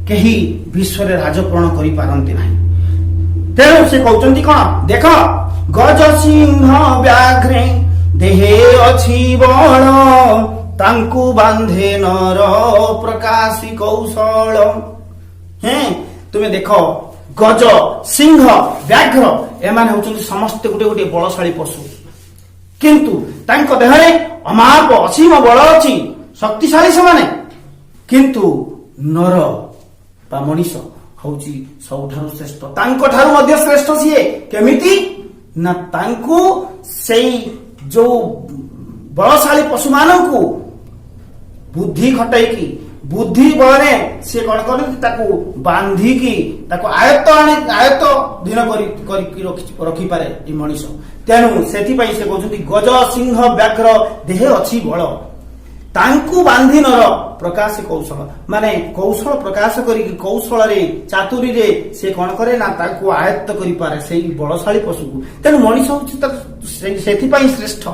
କେହି ବିଶ୍ୱରେ ରାଜକରଣ କରିପାରନ୍ତି ନାହିଁ ତେଣୁ ସେ କହୁଛନ୍ତି କଣ ଦେଖ ଗଜ ସିଂହ ବ୍ୟାଘ୍ରେ ଦେହେ ଅଛି ବଳ ତାଙ୍କୁ ବାନ୍ଧେ ନର ପ୍ରକାଶୀ କୌଶଳ ତୁମେ ଦେଖ ଗଜ ସିଂହ ବ୍ୟାଘ୍ର ଏମାନେ ହଉଛନ୍ତି ସମସ୍ତେ ଗୋଟେ ଗୋଟେ ବଳଶାଳୀ ପଶୁ କିନ୍ତୁ ତାଙ୍କ ଦେହରେ ଅମାପ ଅସୀମ ବଳ ଅଛି ଶକ୍ତିଶାଳୀ ସେମାନେ କିନ୍ତୁ ନର ବା ମଣିଷ ହଉଛି ସବୁଠାରୁ ଶ୍ରେଷ୍ଠ ତାଙ୍କଠାରୁ ମଧ୍ୟ ଶ୍ରେଷ୍ଠ ସିଏ କେମିତି ନା ତାଙ୍କୁ ସେଇ ଯୋଉ ବଳଶାଳୀ ପଶୁମାନଙ୍କୁ ବୁଦ୍ଧି ଖଟାଇକି ବୁଦ୍ଧି ବଳରେ ସେ କଣ କରନ୍ତି ତାକୁ ବାନ୍ଧିକି ତାକୁ ଆୟତ୍ତାଧୀନ କରିକି ରଖିପାରେ ଏ ମଣିଷ ତେଣୁ ସେଥିପାଇଁ ସେ କହୁଛନ୍ତି ଗଜ ସିଂହ ବ୍ୟାଘ୍ର ଦେହେ ଅଛି ବଳ ତାଙ୍କୁ ବାନ୍ଧି ନର ପ୍ରକାଶ କୌଶଳ ମାନେ କୌଶଳ ପ୍ରକାଶ କରିକି କୌଶଳରେ ଚାତୁରୀରେ ସେ କଣ କରେ ନା ତାକୁ ଆୟତ୍ତ କରିପାରେ ସେଇ ବଳଶାଳୀ ପଶୁକୁ ତେଣୁ ମଣିଷ ହଉଛି ସେଥିପାଇଁ ଶ୍ରେଷ୍ଠ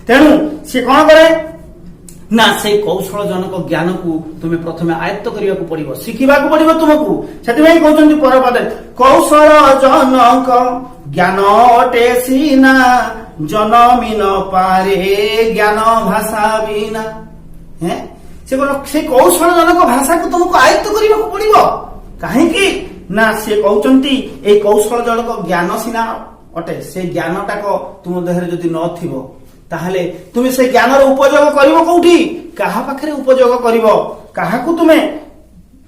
ତେଣୁ ସେ କଣ କରେ ନା ସେଇ କୌଶଳ ଜନକ ଜ୍ଞାନକୁ ତୁମେ ପ୍ରଥମେ ଆୟତ୍ତ କରିବାକୁ ପଡିବ ଶିଖିବାକୁ ପଡିବ ତୁମକୁ ସେଥିପାଇଁ କହୁଛନ୍ତି ପରପଦରେ କୌଶଳ ଜନକ ଜ୍ଞାନ ଅଟେ ସିନା ଜନମି ନ ପାରେ ଜ୍ଞାନ ଭାଷା ବିନା ସେ କୌଶଳ ଜନକ ଭାଷାକୁ ତୁମକୁ ଆୟତ୍ତ କରିବାକୁ ପଡିବ କାହିଁକି ନା ସେ କହୁଛନ୍ତି ଏଇ କୌଶଳ ଜନକ ଜ୍ଞାନ ସିନା ଅଟେ ସେ ଜ୍ଞାନଟାକ ତୁମ ଦେହରେ ଯଦି ନଥିବ ତାହେଲେ ତୁମେ ସେ ଜ୍ଞାନର ଉପଯୋଗ କରିବ କୋଉଠି କାହା ପାଖରେ ଉପଯୋଗ କରିବ କାହାକୁ ତୁମେ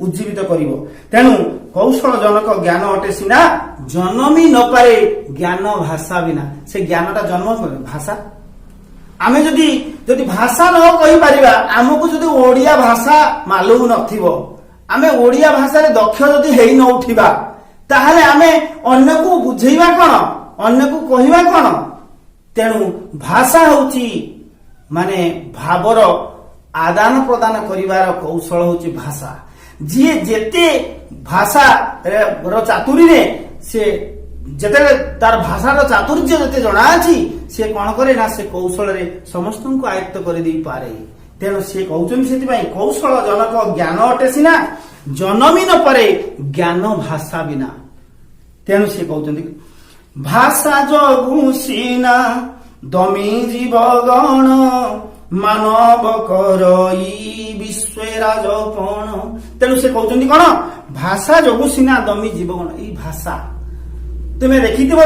ଉଜ୍ଜୀବିତ କରିବ ତେଣୁ କୌଶଳ ଜନକ ଜ୍ଞାନ ଅଟେ ସିନା ଜନମି ନପାରେ ଜ୍ଞାନ ଭାଷା ବିନା ସେ ଜ୍ଞାନଟା ଜନ୍ମ ଭାଷା ଆମେ ଯଦି ଭାଷା ନ କହିପାରିବା ଆମକୁ ଯଦି ଓଡିଆ ଭାଷା ମାଲୁମ ନଥିବ ଆମେ ଓଡିଆ ଭାଷାରେ ଦକ୍ଷ ଯଦି ହେଇ ନ ଉଠିବା ତାହେଲେ ଆମେ ଅନ୍ୟକୁ ବୁଝେଇବା କଣ ଅନ୍ୟକୁ କହିବା କଣ ତେଣୁ ଭାଷା ହଉଛି ମାନେ ଭାବର ଆଦାନ ପ୍ରଦାନ କରିବାର କୌଶଳ ହଉଛି ଭାଷା ଯିଏ ଯେତେ ଭାଷା ଚାତୁରୀରେ ସେ ଯେତେବେଳେ ତାର ଭାଷାର ଚାତୁର୍ଯ୍ୟ ଯେତେ ଜଣା ଅଛି ସେ କଣ କରେ ନା ସେ କୌଶଳରେ ସମସ୍ତଙ୍କୁ ଆୟତ୍ତ କରିଦେଇପାରେ ତେଣୁ ସେ କହୁଛନ୍ତି ସେଥିପାଇଁ କୌଶଳ ଜନକ ଜ୍ଞାନ ଅଟେ ସିନା ଜନମି ନ ପାରେ ଜ୍ଞାନ ଭାଷା ବିନା ତେଣୁ ସେ କହୁଛନ୍ତି ଭାଷା ଯୋଗୁ ସିନା ଦମି ଜୀବ ଗଣ ମାନବ କରଇ ବିଶ୍ୱେ ରାଜପଣ ତେଣୁ ସେ କହୁଛନ୍ତି କଣ ଭାଷା ଯୋଗୁ ସିନା ଦମି ଜୀବଗଣ ଏଇ ଭାଷା ତୁମେ ଦେଖିଥିବ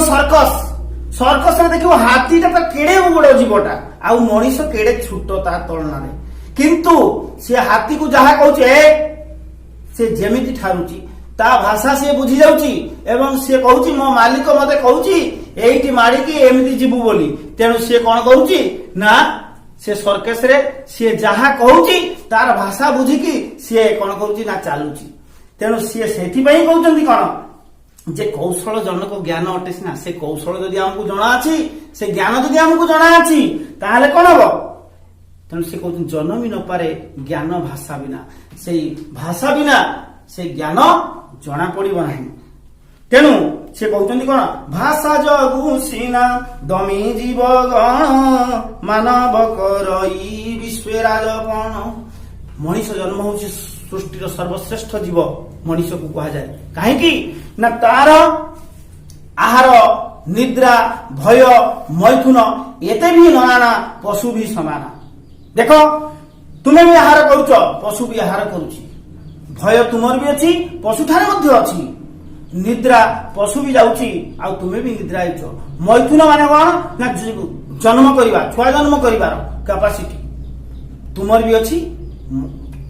ସର୍କସରେ ଦେଖିବ ହାତୀଟା ତ କେଡେ ବଡ ଜୀବଟା ଆଉ ମଣିଷ କେଡେ ଛୋଟ ତା ତୁଳନାରେ କିନ୍ତୁ ସେ ହାତୀକୁ ଯାହା କହୁଛି ସେ ଯେମିତି ଠାରୁଛି ତା ଭାଷା ସିଏ ବୁଝି ଯାଉଛି ଏବଂ ସିଏ କହୁଛି ମୋ ମାଲିକ ମତେ କହୁଛି ଏଇଠି ମାଡିକି ଏମିତି ଯିବୁ ବୋଲି ତେଣୁ ସିଏ କଣ କରୁଛି ନା ସେ ସର୍କସରେ ସିଏ ଯାହା କହୁଛି ତାର ଭାଷା ବୁଝିକି ସିଏ କଣ କରୁଛି ନା ଚାଲୁଛି ତେଣୁ ସିଏ ସେଥିପାଇଁ କହୁଛନ୍ତି କଣ ଯେ କୌଶଳ ଜନକ ଜ୍ଞାନ ଅଟେ ସିନା ସେ କୌଶଳ ଯଦି ଆମକୁ ଜଣାଅଛି ସେ ଜ୍ଞାନ ଯଦି ଆମକୁ ଜଣାଅଛି ତାହେଲେ କଣ ହବ ତେଣୁ ସେ କହୁଛନ୍ତି ଜନମି ନ ପାରେ ଜ୍ଞାନ ଭାଷା ବିନା ସେଇ ଭାଷା ବିନା ସେ ଜ୍ଞାନ ଜଣା ପଡିବ ନାହିଁ ତେଣୁ ସେ କହୁଛନ୍ତି କଣ ଭାଷା ଯୋଗୁ ସିନା ଦମି ଜୀବ ଗଣ ମାନବ କରଇ ବିଶ୍ୱେ ରାଜପଣ ମଣିଷ ଜନ୍ମ ହଉଛି ସୃଷ୍ଟିର ସର୍ବଶ୍ରେଷ୍ଠ ଜୀବ ମଣିଷକୁ କୁହାଯାଏ କାହିଁକି ନା ତାର ଆହାର ନିଦ୍ରା ଭୟ ମୈଥୁନ ଏତେ ବି ନଆଣା ପଶୁ ବି ସମାନ ଦେଖ ତୁମେ ବି ଆହାର କରୁଛ ପଶୁ ବି ଆହାର କରୁଛି ଭୟ ତୁମର ବି ଅଛି ପଶୁଠାରେ ମଧ୍ୟ ଅଛି ନିଦ୍ରା ପଶୁ ବି ଯାଉଛି ଆଉ ତୁମେ ବି ନିଦ୍ରା ହେଇଛ ମୈଥୁନ ମାନେ କଣ ନା ଜନ୍ମ କରିବା ଛୁଆ ଜନ୍ମ କରିବାର କାପାସିଟି ତୁମର ବି ଅଛି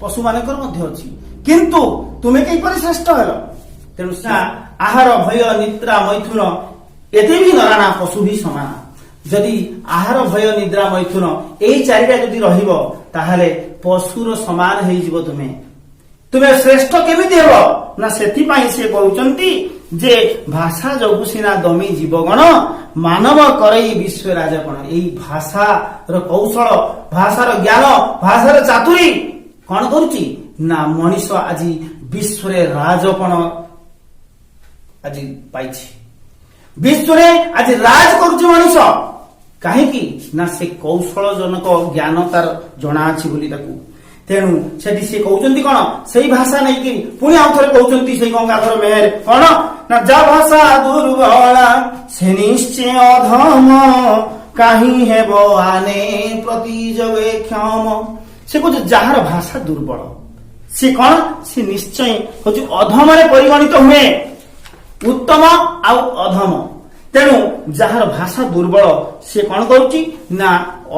ପଶୁ ମାନଙ୍କର ମଧ୍ୟ ଅଛି, କିନ୍ତୁ ତୁମେ କିପରି ଶ୍ରେଷ୍ଠ ହେଲ? ତେଣୁ ଆହାର ଭୟ ନିଦ୍ରା ମୈଥୁନ ଏତେ ବି ନରାଣା ପଶୁ ବି ସମାନ। ଯଦି ଆହାର ଭୟ ନିଦ୍ରା ମୈଥୁନ ଏଇ ଚାରିଟା ଯଦି ରହିବ ତାହେଲେ ପଶୁର ସମାନ ହେଇଯିବ। ତୁମେ ଶ୍ରେଷ୍ଠ କେମିତି ହେବ ନା ସେଥିପାଇଁ ସେ କହୁଛନ୍ତି ଯେ ଭାଷା ଯୋଗୁ ସିନା ଦମି ଜୀବଗଣ ମାନବ କରେଇ ବିଶ୍ୱ ରାଜପଣ। ଏଇ ଭାଷାର କୌଶଳ, ଭାଷାର ଜ୍ଞାନ, ଭାଷାର ଚାତୁରୀ କଣ କରୁଛି ନା ମଣିଷ ଆଜି ବିଶ୍ୱରେ ରାଜପଣ ଆଜି ପାଇଛି। ବିଶ୍ୱରେ ଆଜି ରାଜ କରୁଛି ମଣିଷ। କାହିଁକି ନା ସେ କୌଶଳଜନକ ଜ୍ଞାନ ତାର ଜଣା ଅଛି ବୋଲି ତାକୁ। ତେଣୁ ସେଠି ସେ କହୁଛନ୍ତି କଣ, ସେଇ ଭାଷା ନେଇକି ପୁଣି ଆଉ ଥରେ କହୁଛନ୍ତି ସେଇ ଗଙ୍ଗାଧର ମେହେର କଣ ନା ଯା ଭାଷା ଦୁର୍ବଳା ସେ ନିଶ୍ଚୟ ଅଧମ କାହିଁ ହେବ ଆନେ ପ୍ରତିଯୋଗେ କ୍ଷମ। ସେ କହୁଛି ଯାହାର ଭାଷା ଦୁର୍ବଳ ସେ କଣ, ସେ ନିଶ୍ଚୟ ହଉଛି ଅଧମରେ ପରିଗଣିତ ହୁଏ। ଉତ୍ତମ ଆଉ ଅଧମ। ତେଣୁ ଯାହାର ଭାଷା ଦୁର୍ବଳ ସେ କଣ କରୁଛି ନା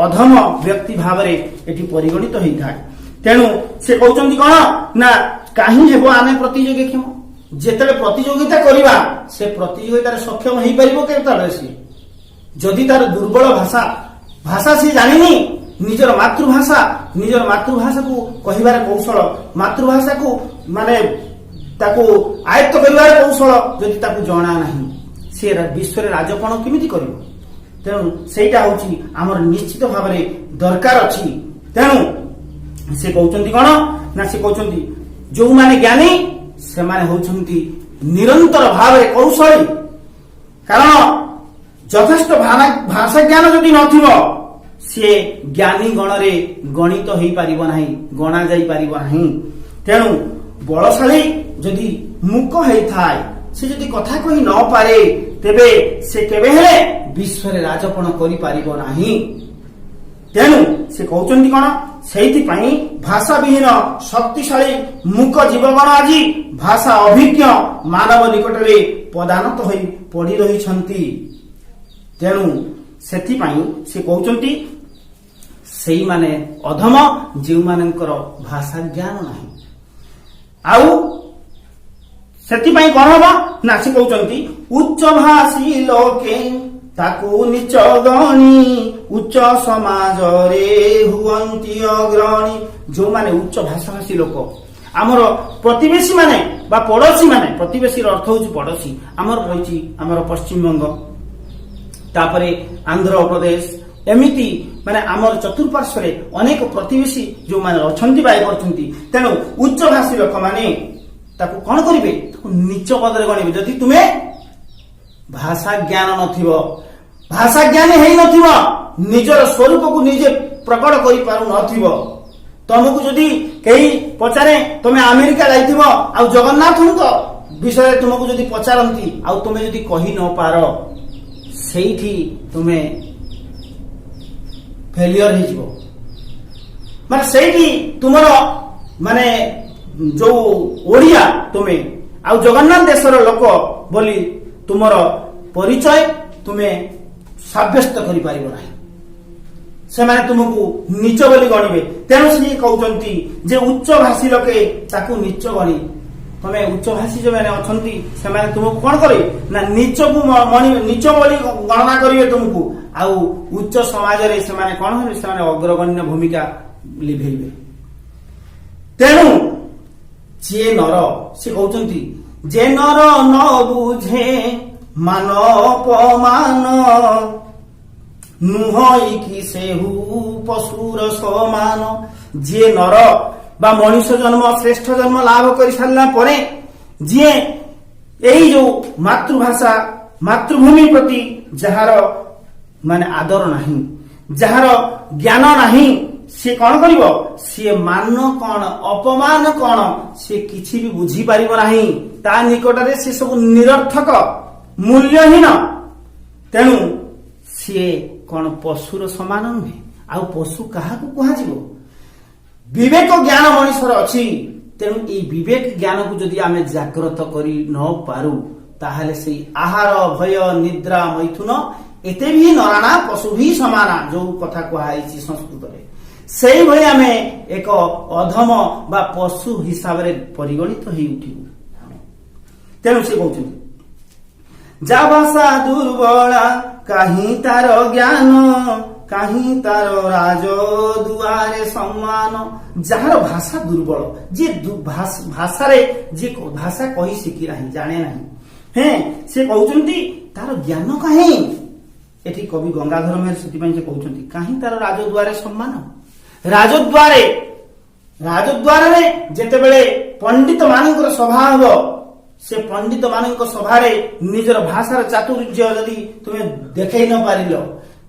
ଅଧମ ବ୍ୟକ୍ତି ଭାବରେ ଏଠି ପରିଗଣିତ ହେଇଥାଏ। ତେଣୁ ସେ କହୁଛନ୍ତି କଣ ନା କାହିଁ ହେବ ଆମେ ପ୍ରତିଯୋଗୀକ୍ଷମ। ଯେତେବେଳେ ପ୍ରତିଯୋଗିତା କରିବା ସେ ପ୍ରତିଯୋଗିତାରେ ସକ୍ଷମ ହେଇପାରିବ କେତେବେଳେ? ସିଏ ଯଦି ତାର ଦୁର୍ବଳ ଭାଷା ସିଏ ଜାଣିନି, ନିଜର ମାତୃଭାଷାକୁ କହିବାର କୌଶଳ, ମାତୃଭାଷାକୁ ମାନେ ତାକୁ ଆୟତ୍ତ କରିବାର କୌଶଳ ଯଦି ତାକୁ ଜଣା ନାହିଁ, ସେ ବିଶ୍ୱରେ ରାଜପଣ କେମିତି କରିବ? ତେଣୁ ସେଇଟା ହଉଛି ଆମର ନିଶ୍ଚିତ ଭାବରେ ଦରକାର ଅଛି। ତେଣୁ ସେ କହୁଛନ୍ତି କଣ ନା ସେ କହୁଛନ୍ତି ଯୋଉମାନେ ଜ୍ଞାନୀ ସେମାନେ ହଉଛନ୍ତି ନିରନ୍ତର ଭାବରେ କୌଶଳୀ। କାରଣ ଯଥେଷ୍ଟ ଭାଷା ଜ୍ଞାନ ଯଦି ନଥିବ ସିଏ ଜ୍ଞାନୀ ଗଣରେ ଗଣିତ ହେଇପାରିବ ନାହିଁ, ଗଣା ଯାଇପାରିବ ନାହିଁ। ତେଣୁ ବଳଶାଳୀ ଯଦି ମୂକ ହେଇଥାଏ, ସେ ଯଦି କଥା କହି ନ ପାରେ, ତେବେ ସେ କେବେ ହେଲେ ବିଶ୍ୱରେ ରାଜପଣ କରିପାରିବ ନାହିଁ। ତେଣୁ ସେ କହୁଛନ୍ତି କଣ, ସେଇଥିପାଇଁ ଭାଷା ବିହୀନ ଶକ୍ତିଶାଳୀ ମୂକ ଜୀବଗଣ ଆଜି ଭାଷା ଅଭିଜ୍ଞ ମାନବ ନିକଟରେ ପଦାନତ ହୋଇ ପଡି ରହିଛନ୍ତି। ତେଣୁ ସେଥିପାଇଁ ସେ କହୁଛନ୍ତି ସେଇମାନେ ଅଧମ ଯେଉଁମାନଙ୍କର ଭାଷା ଜ୍ଞାନ ନାହିଁ। ଆଉ ସେଥିପାଇଁ କଣ ହବ ନା ସେ କହୁଛନ୍ତି ଉଚ୍ଚ ଭାଷୀ ଲୋକେ ତାକୁ ନିଚ ଗଣି ଉଚ୍ଚ ସମାଜରେ ହୁଅନ୍ତି ଅଗ୍ରଣୀ। ଯୋଉମାନେ ଉଚ୍ଚ ଭାଷାଭାଷୀ ଲୋକ, ଆମର ପ୍ରତିବେଶୀ ମାନେ ବା ପଡୋଶୀ ମାନେ, ପ୍ରତିବେଶୀର ଅର୍ଥ ହଉଛି ପଡୋଶୀ। ଆମର ରହିଛି ଆମର ପଶ୍ଚିମବଙ୍ଗ, ତାପରେ ଆନ୍ଧ୍ରପ୍ରଦେଶ, ଏମିତି ମାନେ ଆମର ଚତୁଃପାର୍ଶ୍ୱରେ ଅନେକ ପ୍ରତିବେଶୀ ଯୋଉମାନେ ଅଛନ୍ତି ବା କରୁଛନ୍ତି। ତେଣୁ ଉଚ୍ଚ ଭାଷୀ ଲୋକମାନେ ତାକୁ କଣ କରିବେ, ତାକୁ ନିଚ ପଦରେ ଗଣିବେ। ଯଦି ତୁମେ ଭାଷା ଜ୍ଞାନ ନଥିବ, ଭାଷା ଜ୍ଞାନୀ ହେଇନଥିବ, ନିଜର ସ୍ୱରୂପକୁ ନିଜେ ପ୍ରକଟ କରିପାରୁନଥିବ, ତମକୁ ଯଦି କେହି ପଚାରେ ତମେ ଆମେରିକା ଯାଇଥିବ ଆଉ ଜଗନ୍ନାଥଙ୍କ ବିଷୟରେ ତୁମକୁ ଯଦି ପଚାରନ୍ତି ଆଉ ତୁମେ ଯଦି କହି ନ ପାର, ସେଇଠି ତୁମେ ଫେଲିୟର ହେଇଯିବ। ମାନେ ସେଇଠି ତୁମର ମାନେ ଯୋଉ ଓଡିଆ ତୁମେ ଆଉ ଜଗନ୍ନାଥ ଦେଶର ଲୋକ ବୋଲି ତୁମର ପରିଚୟ ତୁମେ ସାବ୍ୟସ୍ତ କରିପାରିବ ନାହିଁ। ସେମାନେ ତୁମକୁ ନିଚ ବୋଲି ଗଣିବେ। ତେଣୁ ସେ କହୁଛନ୍ତି ଯେ ଉଚ୍ଚ ଭାଷୀ ଲୋକେ ତାକୁ ନିଚ ଗଣି। ତମେ ଉଚ୍ଚ ଭାଷୀ ଯୋଉମାନେ ଅଛନ୍ତି ସେମାନେ ତୁମକୁ କଣ କରିବେ ନା ନିଚକୁ ନିଚ ବୋଲି ଗଣନା କରିବେ ତୁମକୁ। ଆଉ ଉଚ୍ଚ ସମାଜରେ ସେମାନେ କଣ ହେବେ, ସେମାନେ ଅଗ୍ରଗଣ୍ୟ ଭୂମିକା ଲିଭେଇବେ। ତେଣୁ ଯିଏ ନର, ସେ କହୁଛନ୍ତି ଯେ ନର ନ ବୁଝେ ମାନ ଅପମାନ ନୁହଁକି ସେହୁ ପଶୁର ସମାନ। ଯିଏ ନର ବା ମଣିଷ ଜନ୍ମ ଶ୍ରେଷ୍ଠ ଜନ୍ମ ଲାଭ କରି ସାରିଲା ପରେ ଯିଏ ଏଇ ଯୋଉ ମାତୃଭାଷା ମାତୃଭୂମି ପ୍ରତି ଯାହାର ମାନେ ଆଦର ନାହିଁ, ଯାହାର ଜ୍ଞାନ ନାହିଁ, ସିଏ କଣ କରିବ, ସିଏ ମାନ କଣ ଅପମାନ କଣ ସିଏ କିଛି ବି ବୁଝିପାରିବ ନାହିଁ। ତା ନିକଟରେ ସେ ସବୁ ନିରର୍ଥକ ମୂଲ୍ୟହୀନ। ତେଣୁ ସିଏ କଣ ପଶୁର ସମାନ ନୁହେଁ। ଆଉ ପଶୁ କାହାକୁ କୁହାଯିବ? ବିବେକ ଜ୍ଞାନ ମଣିଷର ଅଛି। ତେଣୁ ଏଇ ବିବେକ ଜ୍ଞାନକୁ ଯଦି ଆମେ ଜାଗ୍ରତ କରି ନ ପାରୁ, ତାହେଲେ ସେଇ ଆହାର ଭୟ ନିଦ୍ରା ମୈଥୁନ ଏତେ ବି ନରାଣା ପଶୁ ବି ସମାନା, ଯୋଉ କଥା କୁହାଯାଇଛି ସଂସ୍କୃତରେ। ସେଇଭଳି ଆମେ ଏକ ଅଧମ ବା ପଶୁ ହିସାବରେ ପରିଗଣିତ ହେଇ ଉଠିବୁ। ତେଣୁ ସେ କହୁଛନ୍ତି ଯା ଭାଷା ଦୁର୍ବଳା କାହିଁ ତାର ଜ୍ଞାନ, କାହିଁ ତାର ରାଜ ଦୁଆରେ ସମ୍ମାନ। ଯାହାର ଭାଷା ଦୁର୍ବଳ, ଯିଏ ଭାଷାରେ ଯିଏ ଭାଷା କହି ଶିଖି ନାହିଁ, ଜାଣେ ନାହିଁ, ସେ କହୁଛନ୍ତି ତାର ଜ୍ଞାନ କାହିଁ। ଏଠି କବି ଗଙ୍ଗାଧର ମେହେର ସେଥିପାଇଁ ସେ କହୁଛନ୍ତି କାହିଁ ତାର ରାଜଦ୍ୱାରେ ସମ୍ମାନ। ରାଜଦ୍ୱାରରେ ଯେତେବେଳେ ପଣ୍ଡିତ ମାନଙ୍କର ସଭା ହେବ, ସେ ପଣ୍ଡିତ ମାନଙ୍କ ସଭାରେ ନିଜର ଭାଷାର ଚାତୁର୍ଯ୍ୟ ଯଦି ତୁମେ ଦେଖେଇ ନ ପାରିଲ,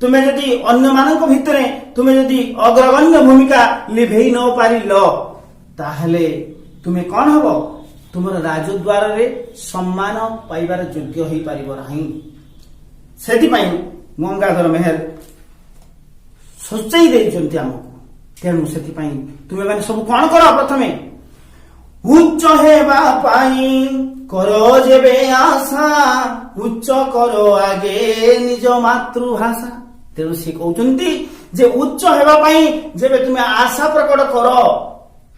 ତୁମେ ଯଦି ଅନ୍ୟମାନଙ୍କ ଭିତରେ ତୁମେ ଯଦି ଅଗ୍ରଗଣ୍ୟ ଭୂମିକା ଲିଭେଇ ନ ପାରିଲ, ତାହେଲେ ତୁମେ କଣ ହବ? ତୁମର ରାଜଦ୍ୱାରରେ ସମ୍ମାନ ପାଇବାର ଯୋଗ୍ୟ ହେଇପାରିବ ନାହିଁ। ସେଥିପାଇଁ ଗଙ୍ଗାଧର ମେହେର ସୂଚାଇ ଦେଇଛନ୍ତି ଆମକୁ। ତେଣୁ ସେଥିପାଇଁ ତୁମେ ମାନେ ସବୁ କଣ କର? ପ୍ରଥମେ ଉଚ୍ଚ ହେବା ପାଇଁ କର ଯେବେ ଆଶା, ଉଚ୍ଚ କର ଆଗେ ନିଜ ମାତୃଭାଷା। ତେଣୁ ସେ କହୁଛନ୍ତି ଯେ ଉଚ୍ଚ ହେବା ପାଇଁ ଯେବେ ତୁମେ ଆଶା ପ୍ରକଟ କର,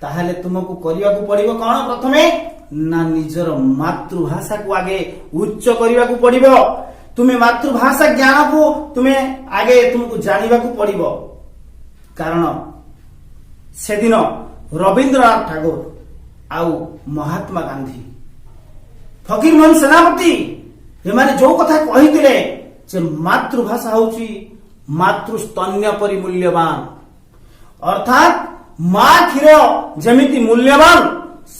ତାହେଲେ ତୁମକୁ କରିବାକୁ ପଡିବ କଣ? ପ୍ରଥମେ ନା ନିଜର ମାତୃଭାଷାକୁ ଆଗେ ଉଚ୍ଚ କରିବାକୁ ପଡିବ। ତୁମେ ମାତୃଭାଷା ଜ୍ଞାନକୁ ତୁମେ ଆଗେ ତୁମକୁ ଜାଣିବାକୁ ପଡିବ। କାରଣ ସେଦିନ ରବୀନ୍ଦ୍ରନାଥ ଠାକୁର ଆଉ ମହାତ୍ମା ଗାନ୍ଧୀ, ଫକୀରମୋହନ ସେନାପତି, ଏମାନେ ଯୋଉ କଥା କହିଥିଲେ ଯେ ମାତୃଭାଷା ହଉଛି ମାତୃସ୍ତନ୍ୟ ପରି ମୂଲ୍ୟବାନ, ଅର୍ଥାତ୍ ମା କ୍ଷୀର ଯେମିତି ମୂଲ୍ୟବାନ,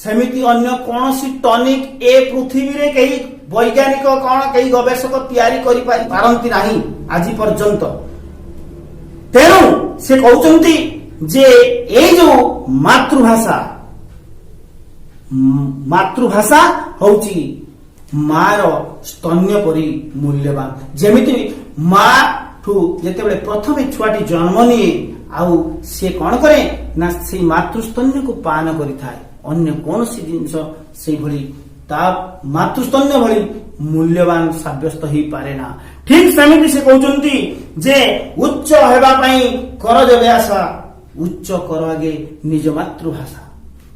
ସେମିତି ଅନ୍ୟ କୌଣସି ଟନିକ ଏ ପୃଥିବୀରେ କେହି ବୈଜ୍ଞାନିକ କଣ କେହି ଗବେଷକ ତିଆରି କରିପାରନ୍ତି ନାହିଁ ଆଜି ପର୍ଯ୍ୟନ୍ତ। ତେଣୁ ସେ କହୁଛନ୍ତି ଯେ ଏଇ ଯୋଉ ମାତୃଭାଷା ହଉଛି ମାର ସ୍ତନ୍ୟ ପରି ମୂଲ୍ୟବାନ। ଯେମିତି ମା ଠୁ ଯେତେବେଳେ ପ୍ରଥମେ ଛୁଆଟି ଜନ୍ମ ନିଏ, ଆଉ ସେ କଣ କରେ ନା ସେଇ ମାତୃସ୍ତନ୍ୟକୁ ପାନ କରିଥାଏ। ଅନ୍ୟ କୌଣସି ଜିନିଷ ସେଇଭଳି ତା ମାତୃସ୍ତନ୍ୟ ଭଳି ମୂଲ୍ୟବାନ ସାବ୍ୟସ୍ତ ହେଇପାରେ ନା। ଠିକ ସେମିତି ସେ କହୁଛନ୍ତି ଯେ ଉଚ୍ଚ ହେବା ପାଇଁ କର ଯେବେ ଆଶା, ଉଚ୍ଚ କର ଆଗେ ନିଜ ମାତୃଭାଷା।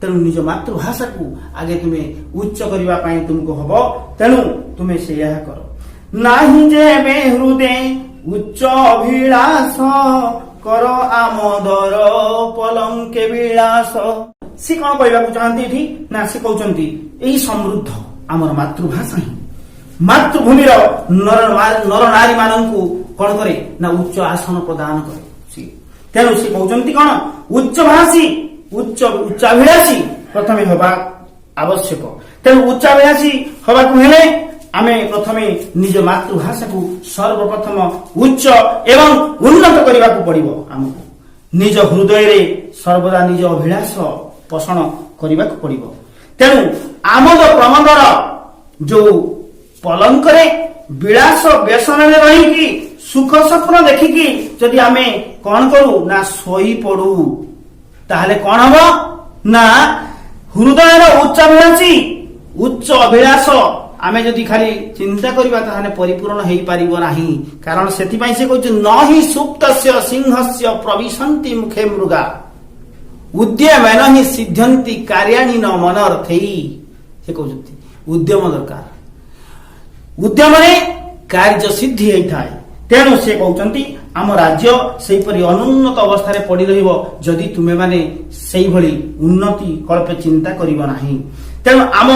ତେଣୁ ନିଜ ମାତୃଭାଷାକୁ ଆଗେ ତୁମେ ଉଚ୍ଚ କରିବା ପାଇଁ ତୁମକୁ ହବ। ତେଣୁ ତୁମେ ସେଇଆ କର। ନାହିଁ ଯେବେ ହୃଦେ ଉଚ୍ଚ ଅଭିଳାଷ, କର ଆମୋଦର ପଲଙ୍କେ ବିଳାସ। ସେ କଣ କହିବାକୁ ଚାହାନ୍ତି ଏଠି? ନା ସେ କହୁଛନ୍ତି ଏଇ ସମୃଦ୍ଧ ଆମର ମାତୃଭାଷା ହିଁ ମାତୃଭୂମିର ନର ନାରୀ ମାନଙ୍କୁ କଣ କରେ ନା ଉଚ୍ଚ ଆସନ ପ୍ରଦାନ କରେ। ତେଣୁ ସେ କହୁଛନ୍ତି କଣ? ଉଚ୍ଚଭାଷୀ ଉଚ୍ଚାଭିଳାଷୀ ପ୍ରଥମେ ହେବା ଆବଶ୍ୟକ। ତେଣୁ ଉଚ୍ଚାଭିଳାଷୀ ହେବାକୁ ହେଲେ ଆମେ ପ୍ରଥମେ ନିଜ ମାତୃଭାଷାକୁ ସର୍ବପ୍ରଥମ ଉଚ୍ଚ ଏବଂ ଉନ୍ନତ କରିବାକୁ ପଡିବ। ଆମକୁ ନିଜ ହୃଦୟରେ ସର୍ବଦା ନିଜ ଅଭିଳାଷ ପୋଷଣ କରିବାକୁ ପଡିବ। ତେଣୁ ଆମୋଦ ପ୍ରମୋଦର ଯୋଉ ପଲଙ୍କରେ ବିଳାସ ବ୍ୟସନରେ ରହିକି ସୁଖ ସ୍ୱପ୍ନ ଦେଖିକି ଯଦି ଆମେ କଣ କରୁ ନା ଶୋଇ ପଡୁ, ତାହେଲେ କଣ ହବ ନା ହୃଦୟର ଉଚ୍ଚାଭିଳାଷୀ ଉଚ୍ଚ ଅଭିଳାଷ ଆମେ ଯଦି ଖାଲି ଚିନ୍ତା କରିବା ତାହେଲେ ପରିପୂରଣ ହେଇପାରିବ ନାହିଁ। କାରଣ ସେଥିପାଇଁ ସେ କହୁଛି ନ ହି ସୁପ୍ତସ୍ୟ ସିଂହସ୍ୟ ପ୍ରବିଶନ୍ତି ମୁଖେ ମୃଗା, ଉଦ୍ୟମେନ ହିଁ ସିଦ୍ଧନ୍ତି କାର୍ଯ୍ୟାଣୀ ନ ମନର୍ଥୈ। ସେ କହୁଛନ୍ତି ଉଦ୍ୟମ ଦରକାର, ଉଦ୍ୟମରେ କାର୍ଯ୍ୟ ସିଦ୍ଧି ହେଇଥାଏ। ତେଣୁ ସେ କହୁଛନ୍ତି ଆମ ରାଜ୍ୟ ସେହିପରି ଅନୁନ୍ନତ ଅବସ୍ଥାରେ ପଡି ରହିବ ଯଦି ତୁମେମାନେ ସେଇଭଳି ଉନ୍ନତି କଳ୍ପେ ଚିନ୍ତା କରିବ ନାହିଁ। ତେଣୁ ଆମ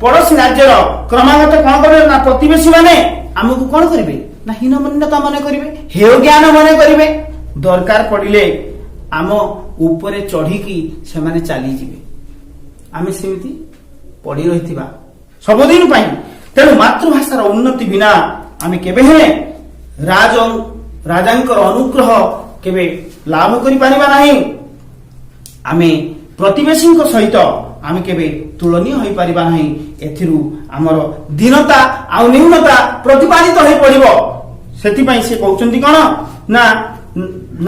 ପଡୋଶୀ ରାଜ୍ୟର କ୍ରମାଗତ କଣ କରିବେ ନା ପ୍ରତିବେଶୀ ମାନେ ଆମକୁ କଣ କରିବେ ନା ହୀନମନ୍ୟତା ମନେ କରିବେ, ହେୟ ଜ୍ଞାନ ମନେ କରିବେ। ଦରକାର ପଡିଲେ ଆମ ଉପରେ ଚଢିକି ସେମାନେ ଚାଲିଯିବେ, ଆମେ ସେମିତି ପଡି ରହିଥିବା ସବୁଦିନ ପାଇଁ। ତେଣୁ ମାତୃଭାଷାର ଉନ୍ନତି ବିନା ଆମେ କେବେ ହେଲେ ରାଜାଙ୍କର ଅନୁଗ୍ରହ କେବେ ଲାଭ କରିପାରିବା ନାହିଁ। ଆମେ ପ୍ରତିବେଶୀଙ୍କ ସହିତ ଆମେ କେବେ ତୁଳନୀୟ ହୋଇପାରିବା ନାହିଁ। ଏଥିରୁ ଆମର ଦୀନତା ଆଉ ନ୍ୟୁନତା ପ୍ରତିପାଦିତ ହୋଇ ପଡିବ। ସେଥିପାଇଁ ସେ କହୁଛନ୍ତି କଣ ନା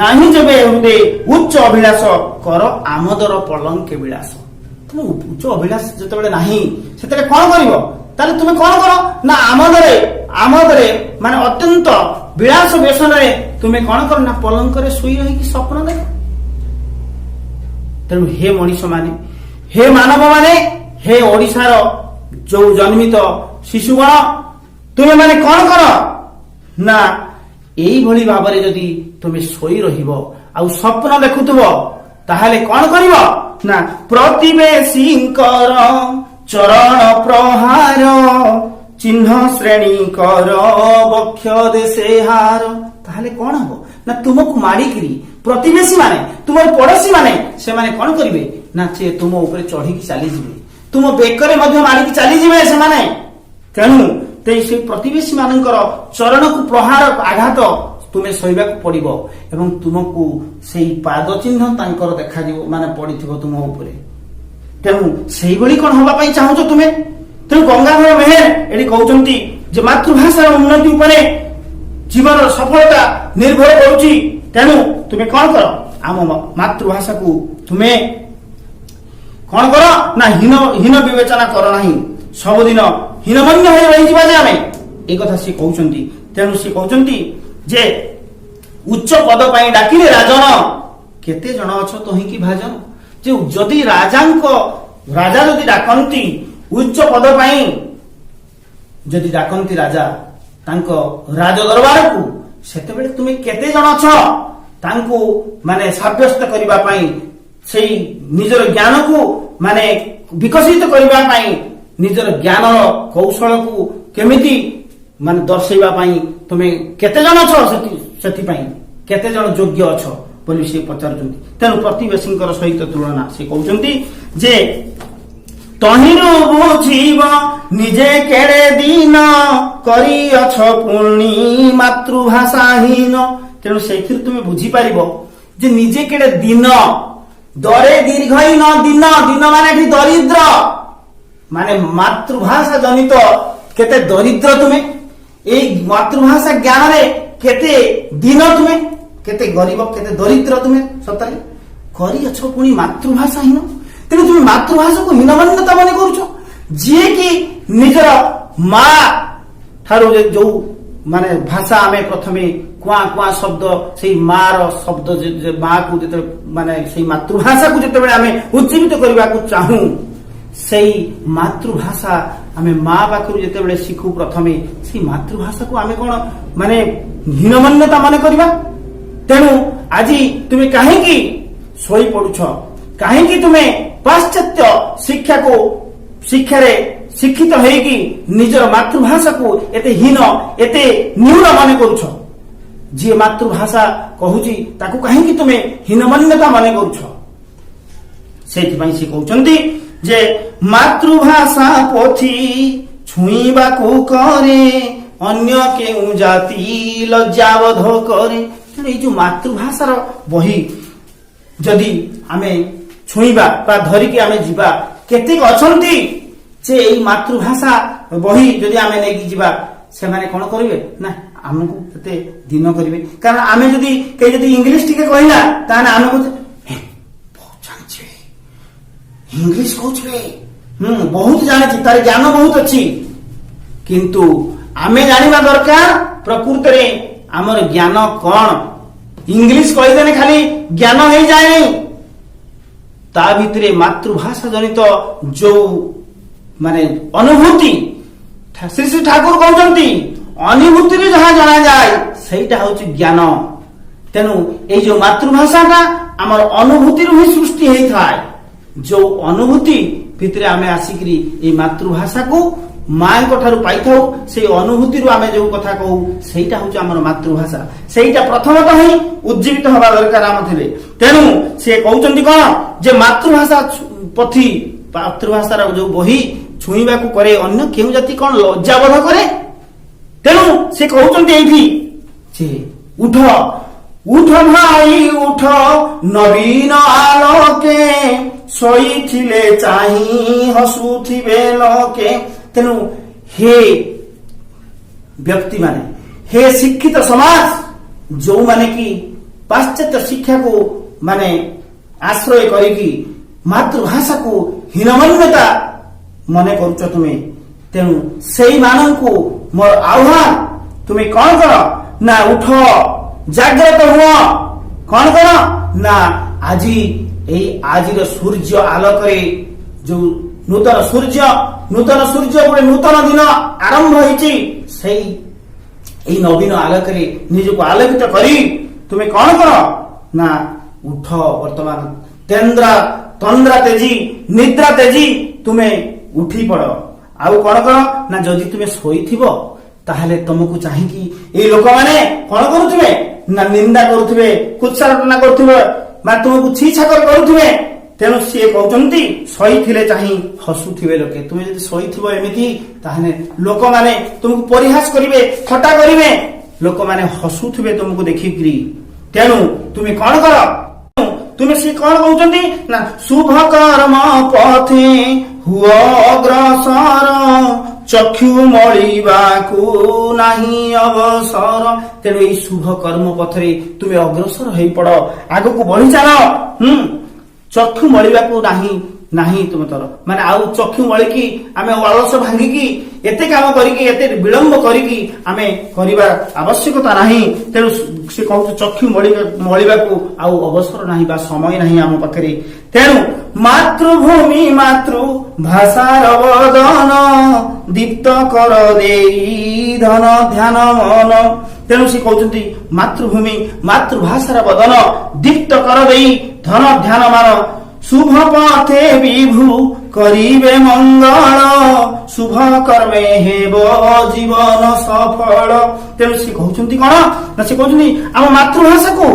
ନାହିଁ ଯେବେ ହୃଦେ ଉଚ୍ଚ ଅଭିଳାଷ, କର ଆମୋଦର ପଲଙ୍କେ ବିଳାସ। ତୁମ ଉଚ୍ଚ ଅଭିଳାଷ ଯେତେବେଳେ ନାହିଁ ସେତେବେଳେ କଣ କରିବ? ତାହେଲେ ତୁମେ କଣ କର ନା ଆମୋଦରେ ମାନେ ଅତ୍ୟନ୍ତ ବିଳାସ ବ୍ୟସନରେ ତୁମେ କଣ କର ନା ପଲଙ୍କରେ ଶୋଇ ରହିକି ସ୍ୱପ୍ନ ଦେଖ। ତେଣୁ ହେ ମଣିଷ ମାନେ, ହେ ମାନବ ମାନେ, ହେ ଓଡ଼ିଶାର ଯୋଉ ଜନ୍ମିତ ଶିଶୁଗଣ, ତୁମେ ମାନେ କଣ କର ନା ଏଇଭଳି ଭାବରେ ଯଦି ତୁମେ ଶୋଇ ରହିବ ଆଉ ସ୍ୱପ୍ନ ଦେଖୁଥିବ, ତାହେଲେ କଣ କରିବ ନା ପ୍ରତିବେଶୀଙ୍କର ଚରଣ ପ୍ରହାର ଚିହ୍ନ ଶ୍ରେଣୀ କର ବକ୍ଷ ଦେଶେ ହାର। ତାହେଲେ କଣ ହବ ନା ତୁମକୁ ମାଡ଼ିକିରି ପ୍ରତିବେଶୀ ମାନେ, ତୁମର ପଡୋଶୀ ମାନେ, ସେମାନେ କଣ କରିବେ ନା ସେ ତୁମ ଉପରେ ଚଢିକି ଚାଲିଯିବେ, ତୁମ ବେକରେ ମଧ୍ୟ ମାଡ଼ିକି ଚାଲିଯିବେ ସେମାନେ। ତେଣୁ ସେ ପ୍ରତିବେଶୀ ମାନଙ୍କର ଚରଣକୁ ପ୍ରହାର ଆଘାତ ତୁମେ ସହିବାକୁ ପଡିବ ଏବଂ ତୁମକୁ ସେଇ ପାଦ ଚିହ୍ନ ତାଙ୍କର ଦେଖାଯିବ, ମାନେ ପଡିଥିବ ତୁମ ଉପରେ। ତେଣୁ ସେଇଭଳି କଣ ହବା ପାଇଁ ଚାହୁଁଛ ତୁମେ? ତେଣୁ ଗଙ୍ଗାଧର ମେହେର ଏଠି କହୁଛନ୍ତି ଯେ ମାତୃଭାଷାର ଉନ୍ନତି ଉପରେ ଜୀବନର ସଫଳତା ନିର୍ଭର କରୁଛି। ତେଣୁ ତୁମେ କଣ କର, ଆମ ମାତୃଭାଷାକୁ ତୁମେ କଣ କର ନା ହୀନ ବିବେଚନା କର ନାହିଁ, ସବୁଦିନ ହୀନମନ୍ୟ ହୋଇ ରହିଯିବା ଯେ ଆମେ, ଏ କଥା ସେ କହୁଛନ୍ତି। ତେଣୁ ସେ କହୁଛନ୍ତି ଯେ ଉଚ୍ଚ ପଦ ପାଇଁ ଡାକିଲେ ରାଜନ, କେତେ ଜଣ ଅଛ ତହିଁକି ଭାଜନ। ଯେ ଯଦି ରାଜା ଯଦି ଡାକନ୍ତି ଉଚ୍ଚ ପଦ ପାଇଁ, ଯଦି ଡାକନ୍ତି ରାଜା ତାଙ୍କ ରାଜ ଦରବାରକୁ, ସେତେବେଳେ ତୁମେ କେତେ ଜଣ ଅଛ ତାଙ୍କୁ ମାନେ ସାବ୍ୟସ୍ତ କରିବା ପାଇଁ, ସେଇ ନିଜର ଜ୍ଞାନକୁ ମାନେ ବିକଶିତ କରିବା ପାଇଁ, ନିଜର ଜ୍ଞାନର କୌଶଳକୁ କେମିତି ମାନେ ଦର୍ଶେଇବା ପାଇଁ ତୁମେ କେତେ ଜଣ ଅଛ, ସେଥିପାଇଁ କେତେ ଜଣ ଯୋଗ୍ୟ ଅଛ ବୋଲି ସେ ପଚାରୁଛନ୍ତି। ତେଣୁ ପ୍ରତିବେଶୀଙ୍କର ସହିତ ତୁଳନା ସେ କହୁଛନ୍ତି ଯେ ତହିଁରୁ ବୁଝିବ ନିଜେ କେଡ଼େ ଦିନ କରିଅଛ ପୁଣି ମାତୃଭାଷାହୀନ। ତେଣୁ ସେଇଥିରୁ ତୁମେ ବୁଝିପାରିବ ଯେ ନିଜେ କେଡ଼େ ଦିନ, ଦରେ ଦୀର୍ଘହୀନ ଦିନ, ଦିନ ମାନେ ଏଠି ଦରିଦ୍ର, ମାନେ ମାତୃଭାଷା ଜନିତ କେତେ ଦରିଦ୍ର ତୁମେ, ଏଇ ମାତୃଭାଷା ଜ୍ଞାନରେ କେତେ ଦିନ ତୁମେ, କେତେ ଗରିବ, କେତେ ଦରିଦ୍ର ତୁମେ ସତରେ କରିଅଛ ପୁଣି ମାତୃଭାଷାହୀନ। ତେଣୁ ତୁମେ ମାତୃଭାଷାକୁ ହୀନମାନ୍ୟତା ମନେ କରୁଛ, ଯିଏକି ନିଜର ମା ଠାରୁ ଯୋଉ ମାନେ ଭାଷା ଆମେ ପ୍ରଥମେ କୁଆଁ କୁଆଁ ଶବ୍ଦ, ସେଇ ମାର ଶବ୍ଦ, ମାକୁ ଯେତେବେଳେ ମାନେ ସେଇ ମାତୃଭାଷାକୁ ଯେତେବେଳେ ଆମେ ଉଜ୍ଜୀବିତ କରିବାକୁ ଚାହୁଁ, ସେଇ ମାତୃଭାଷା ଆମେ ମା ପାଖରୁ ଯେତେବେଳେ ଶିଖୁ ପ୍ରଥମେ, ସେଇ ମାତୃଭାଷାକୁ ଆମେ କଣ ମାନେ ହୀନମାନ୍ୟତା ମନେ କରିବା। ତେଣୁ ଆଜି ତୁମେ କାହିଁକି ଶୋଇ ପଡୁଛ, କାହିଁକି ତୁମେ ପାଶ୍ଚାତ୍ୟ ଶିକ୍ଷାରେ ଶିକ୍ଷିତ ହେଇକି ନିଜର ମାତୃଭାଷାକୁ ଏତେ ହୀନ, ଏତେ ନ୍ୟୁନ ମନେ କରୁଛ? ଯିଏ ମାତୃଭାଷା କହୁଛି ତାକୁ କାହିଁକି ତୁମେ ହୀନମାନ୍ୟତା ମନେ କରୁଛ? ସେଇଥିପାଇଁ ସେ କହୁଛନ୍ତି ଯେ ମାତୃଭାଷା ପୋଥି ଛୁଇଁବାକୁ କରେ ଅନ୍ୟ କେଉଁ ଜାତି ଲଜ୍ଜାବୋଧ କରେ। ତେଣୁ ଏଇ ଯୋଉ ମାତୃଭାଷାର ବହି ଯଦି ଆମେ ଛୁଇଁବା ବା ଧରିକି ଆମେ ଯିବା, କେତେକ ଅଛନ୍ତି ଯେ ଏଇ ମାତୃଭାଷା ବହି ଯଦି ଆମେ ନେଇକି ଯିବା, ସେମାନେ କଣ କରିବେ ନା ଆମକୁ କେତେ ଦିନ କରିବେ। କାରଣ ଆମେ ଯଦି ଇଂଲିଶ ଟିକେ କହିଲା, ତାହେଲେ ଆମେ କହୁଛେ ବହୁତ ଜାଣିଛେ, ଇଂଲିଶ କହୁଛେ, ବହୁତ ଜାଣିଛି, ତାର ଜ୍ଞାନ ବହୁତ ଅଛି। କିନ୍ତୁ ଆମେ ଜାଣିବା ଦରକାର ପ୍ରକୃତରେ ଆମର ଜ୍ଞାନ କଣ। ଇଂଲିଶ କହିଦେଲେ ଖାଲି ଜ୍ଞାନ ହେଇଯାଏନି, ତା ଭିତରେ ମାତୃଭାଷା ଜନିତ ଯୋଉ ମାନେ ଅନୁଭୂତି, ଶ୍ରୀ ଶ୍ରୀ ଠାକୁର କହୁଛନ୍ତି ଅନୁଭୂତିରେ ଯାହା ଜଣାଯାଏ ସେଇଟା ହଉଛି ଜ୍ଞାନ। ତେଣୁ ଏଇ ଯୋଉ ମାତୃଭାଷାଟା ଆମର ଅନୁଭୂତିରୁ ହିଁ ସୃଷ୍ଟି ହେଇଥାଏ। ଯୋଉ ଅନୁଭୂତି ଭିତରେ ଆମେ ଆସିକିରି ଏଇ ମାତୃଭାଷାକୁ ମାଙ୍କ ଠାରୁ ପାଇଥାଉ, ସେଇ ଅନୁଭୂତିରୁ ଆମେ ଯୋଉ କଥା କହୁ, ସେଇଟା ହଉଛି ଆମର ମାତୃଭାଷା। ସେଇଟା ପ୍ରଥମତଃ ହିଁ ଉଜ୍ଜୀବିତ ହେବା ଦରକାର ଆମ ଥିଲେ। ତେଣୁ ସେ କହୁଛନ୍ତି କଣ ଯେ ମାତୃଭାଷା ପୋଥି, ମାତୃଭାଷାର ଯୋଉ ବହି ଛୁଇଁବାକୁ କରେ ଅନ୍ୟ କେଉଁ ଜାତି କଣ ଲଜ୍ଜାବୋଧ କରେ। ତେଣୁ ସେ କହୁଛନ୍ତି ଏଇଠି ଯେ ଉଠ ଉଠ ଭାଇ ଉଠ ନବୀନ ଆଲୋକେ ଶୋଇଥିଲେ ଚାହିଁ ହସୁଥିବେ ଲୋକେ। ତେଣୁ ହେ ବ୍ୟକ୍ତି ମାନେ, ହେ ଶିକ୍ଷିତ ସମାଜ, ଯୋଉମାନେ କି ପାଶ୍ଚାତ୍ୟ ଶିକ୍ଷାକୁ ମାନେ ଆଶ୍ରୟ କରିକି ମାତୃଭାଷାକୁ ହୀନମାନ୍ୟତା ମନେ କରୁଛ ତୁମେ, ତେଣୁ ସେଇମାନଙ୍କୁ ମୋର ଆହ୍ୱାନ, ତୁମେ କଣ କର ନା ଉଠ, ଜାଗ୍ରତ ହୁଅ, କଣ କର ନା ଆଜି ଏଇ ଆଜିର ସୂର୍ଯ୍ୟ ଆଲୋକରେ ଯୋଉ ନୂତନ ସୂର୍ଯ୍ୟ ଗୋଟେ ନୂତନ ଦିନ ଆରମ୍ଭ ହେଇଛି, ସେଇ ଏଇ ନବୀନ ଆଲୋକରେ ନିଜକୁ ଆଲୋକିତ କରି ତୁମେ କଣ କର ନା ଉଠ। ବର୍ତ୍ତମାନ ତନ୍ଦ୍ରା ତେଜି ନିଦ୍ରା ତେଜି ତୁମେ ଉଠି ପଡ। ଆଉ କଣ କର ନା ଯଦି ତୁମେ ଶୋଇଥିବ ତାହେଲେ ତମକୁ ଚାହିଁକି ଏଇ ଲୋକମାନେ କଣ କରୁଥିବେ ନା ନିନ୍ଦା କରୁଥିବେ, କୁତ୍ସାରଟନା କରୁଥିବେ ବା ତୁମକୁ ଛି ଛାକର କରୁଥିବେ। ତେଣୁ ସିଏ କହୁଛନ୍ତି ଶୋଇଥିଲେ ଚାହିଁ ହସୁଥିବେ ଲୋକେ। ତୁମେ ଯଦି ଶୋଇଥିବ ଏମିତି ତାହେଲେ ଲୋକମାନେ ତୁମକୁ ପରିହାସ କରିବେ, ଥଟ୍ଟା କରିବେ, ଲୋକମାନେ ହସୁଥିବେ ତୁମକୁ ଦେଖିକିରି। ତେଣୁ ତୁମେ କଣ କର, ତୁମେ ସେ କଣ କହୁଛନ୍ତି ନା ଶୁଭ କର୍ମ ପଥେ ହୁଅ ଅଗ୍ରସର, ଚକ୍ଷୁ ମଳିବାକୁ ନାହିଁ ଅବସର। ତେଣୁ ଏଇ ଶୁଭ କର୍ମ ପଥରେ ତୁମେ ଅଗ୍ରସର ହେଇପଡ, ଆଗକୁ ବଢି ଚାଲ। ଚକ୍ଷୁ ମଳିବାକୁ ନାହିଁ ତୁମର ମାନେ ଆଉ ଚକ୍ଷୁ ମଳିକି ଆମେ ଅଳସ ଭାଙ୍ଗିକି ଏତେ କାମ କରିକି ଏତେ ବିଳମ୍ବ କରିକି ଆମେ କରିବା ଆବଶ୍ୟକତା ନାହିଁ। ତେଣୁ ସେ କହୁଛି ଚକ୍ଷୁ ମଳିବାକୁ ଆଉ ଅବସର ନାହିଁ ବା ସମୟ ନାହିଁ ଆମ ପାଖରେ। ତେଣୁ ମାତୃଭୂମି ମାତୃଭାଷାର ବଦନ, ଦୀପ୍ତ କର ଦେଇ ଧନ ଧ୍ୟାନ ମନ। ତେଣୁ ସେ କହୁଛନ୍ତି ମାତୃଭୂମି ମାତୃଭାଷାର ବଦନ, ଦୀପ୍ତ କର ଦେଇ ଧନ ଧ୍ୟାନ ମାନ, ଶୁଭ ପଥେ ବିଭୁ କରିବେ ମଙ୍ଗଳ, ଶୁଭ କର୍ମେ ହେବ ଜୀବନ ସଫଳ। ତେଣୁ ସେ କହୁଛନ୍ତି କଣ ନା ସେ କହୁଛନ୍ତି ଆମ ମାତୃଭାଷାକୁ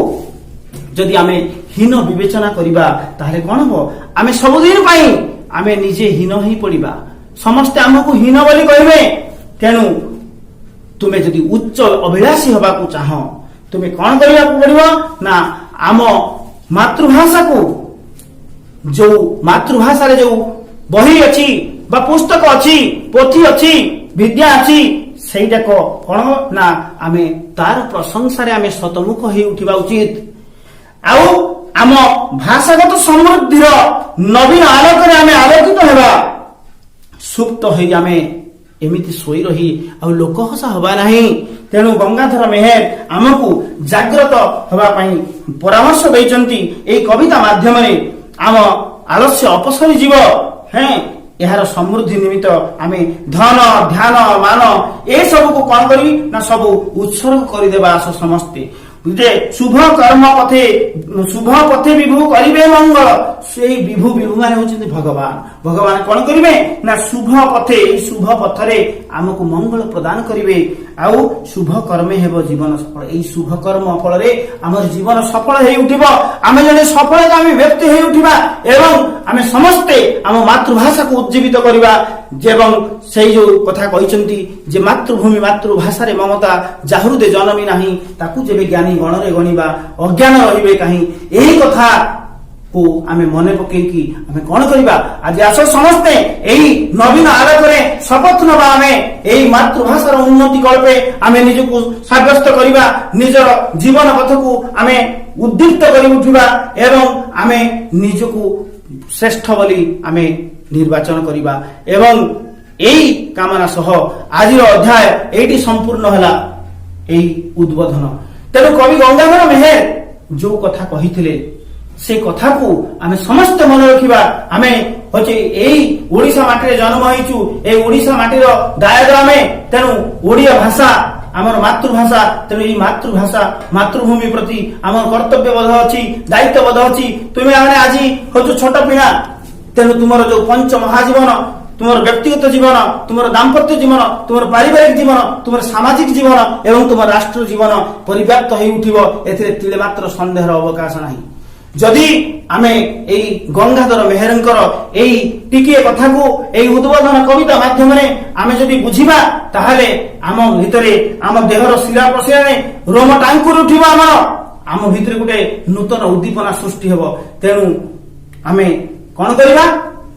ଯଦି ଆମେ ହୀନ ବିବେଚନା କରିବା ତାହେଲେ କଣ ହବ, ଆମେ ସବୁଦିନ ପାଇଁ ଆମେ ନିଜେ ହୀନ ହେଇ ପଡିବା, ସମସ୍ତେ ଆମକୁ ହୀନ ବୋଲି କହିବେ। ତେଣୁ ତୁମେ ଯଦି ଉଚ୍ଚ ଅଭିଳାଷୀ ହେବାକୁ ଚାହ ତୁମେ କଣ କରିବାକୁ ପଡିବ ନା ଆମ ମାତୃଭାଷାକୁ, ଯୋଉ ମାତୃଭାଷାରେ ଯୋଉ ବହି ଅଛି ବା ପୁସ୍ତକ ଅଛି, ପୋଥି ଅଛି, ବିଦ୍ୟା ଅଛି, ସେଇଟାକ କଣ ନା ଆମେ ତାର ପ୍ରଶଂସାରେ ଆମେ ଶତମୁଖ ହେଇ ଉଠିବା ଉଚିତ। ଆଉ ଆମ ଭାଷାଗତ ସମୃଦ୍ଧିର ନବୀନ ଆଲୋକରେ ଆମେ ଆଲୋକିତ ହେବା, ସୁପ୍ତ ହେଇ ଆମେ ଏମିତି ଶୋଇ ରହି ଆଉ ଲୋକହସା ହବା ନାହିଁ। ତେଣୁ ଗଙ୍ଗାଧର ମେହେର ଆମକୁ ଜାଗ୍ରତ ହେବା ପାଇଁ ପରାମର୍ଶ ଦେଇଛନ୍ତି। ଏଇ କବିତା ମାଧ୍ୟମରେ ଆମ ଆଲସ୍ୟ ଅପସରି ଯିବ। ଏହାର ସମୃଦ୍ଧି ନିମିତ୍ତ ଆମେ ଧନ ଧ୍ୟାନ ମାନ ଏସବୁକୁ କଣ କରିବି ନା ସବୁ ଉତ୍ସର୍ଗ କରିଦେବା। ଆସ ସମସ୍ତେ ଯେ ଶୁଭ କର୍ମ ପଥେ ବିଭୁ କରିବେ ମଙ୍ଗଳ। ସେଇ ବିଭୁ ମାନେ ହଉଛନ୍ତି ଭଗବାନ। ଭଗବାନ କଣ କରିବେ ନା ଶୁଭ ପଥରେ ଆମକୁ ମଙ୍ଗଳ ପ୍ରଦାନ କରିବେ। ଆଉ ଶୁଭ କର୍ମେ ହେବ ଜୀବନ ସଫଳ। ଏଇ ଶୁଭ କର୍ମ ଫଳରେ ଆମର ଜୀବନ ସଫଳ ହେଇ ଉଠିବ। ଆମେ ଜଣେ ସଫଳକାମୀ ବ୍ୟକ୍ତି ହେଇ ଉଠିବା ଏବଂ ଆମେ ସମସ୍ତେ ଆମ ମାତୃଭାଷାକୁ ଉଜ୍ଜୀବିତ କରିବା। ଏବଂ ସେଇ ଯୋଉ କଥା କହିଛନ୍ତି ଯେ ମାତୃଭୂମି ମାତୃଭାଷାରେ ମମତା, ଯାହୃଦେ ଜନମୀ ନାହିଁ, ତାକୁ ଯେବେ ଜ୍ଞାନୀ ଗଣରେ ଗଣିବା, ଅଜ୍ଞାନ ରହିବେ କାହିଁ। ଏହି କଥା କୁ ଆମେ ମନେ ପକେଇକି ଆମେ କଣ କରିବା, ଆଜି ଆସ ସମସ୍ତେ ଏହି ନବୀନ ଆଲୋକରେ ଶପଥ ନେବା। ଆମେ ଏହି ମାତୃଭାଷାର ଉନ୍ନତି କଳ୍ପେ ଆମେ ନିଜକୁ ସାବ୍ୟସ୍ତ କରିବା, ନିଜର ଜୀବନ ପଥକୁ ଆମେ ଉଦ୍ଦୀପ୍ତ କରି ଉଠିବା ଏବଂ ଆମେ ନିଜକୁ ଶ୍ରେଷ୍ଠ ବୋଲି ଆମେ ନିର୍ବାଚନ କରିବା। ଏବଂ ଏହି କାମନା ସହ ଆଜିର ଅଧ୍ୟାୟ ଏଇଠି ସମ୍ପୂର୍ଣ୍ଣ ହେଲା ଏହି ଉଦ୍ବୋଧନ। ତେଣୁ କବି ଗଙ୍ଗାଧର ମେହେର ଯୋଉ କଥା କହିଥିଲେ ସେ କଥାକୁ ଆମେ ସମସ୍ତେ ମନେ ରଖିବା। ଆମେ ହচ্ছে ଏଇ ଓଡିଶା ମାଟିରେ ଜନ୍ମ ହେଇଛୁ, ଏଇ ଓଡିଶା ମାଟିର ଦାୟାଦ ଆମେ। ତେଣୁ ଓଡିଆ ଭାଷା ଆମର ମାତୃଭାଷା। ତେଣୁ ଏଇ ମାତୃଭାଷା ମାତୃଭୂମି ପ୍ରତି ଆମର କର୍ତ୍ତବ୍ୟବୋଧ ଅଛି, ଦାୟିତ୍ୱବୋଧ ଅଛି। ତୁମେ ମାନେ ଆଜି ହଉଛୁ ଛୋଟ ପିଲା। ତେଣୁ ତୁମର ଯୋଉ ପଞ୍ଚ ମହାଜୀବନ, ତୁମର ବ୍ୟକ୍ତିଗତ ଜୀବନ, ତୁମର ଦାମ୍ପତ୍ୟ ଜୀବନ, ତୁମର ପାରିବାରିକ ଜୀବନ, ତୁମର ସାମାଜିକ ଜୀବନ ଏବଂ ତୁମର ରାଷ୍ଟ୍ର ଜୀବନ ପରିବ୍ୟାପ୍ତ ହେଇ ଉଠିବ। ଏଥିରେ ତିଳେ ମାତ୍ର ସନ୍ଦେହର ଅବକାଶ ନାହିଁ। ଯଦି ଆମେ ଏଇ ଗଙ୍ଗାଧର ମେହେରଙ୍କର ଏଇ ଟିକିଏ କଥାକୁ ଏଇ ଉଦ୍ବୋଧନ କବିତା ମାଧ୍ୟମରେ ଆମେ ଯଦି ବୁଝିବା ତାହେଲେ ଆମ ଭିତରେ ଆମ ଦେହର ଶିରା ପ୍ରଶିରାରେ ରୋମ ଟାଙ୍କୁରି ଉଠିବ। ଆମ ଭିତରେ ଗୋଟେ ନୂତନ ଉଦ୍ଦୀପନା ସୃଷ୍ଟି ହେବ। ତେଣୁ ଆମେ କଣ କରିବା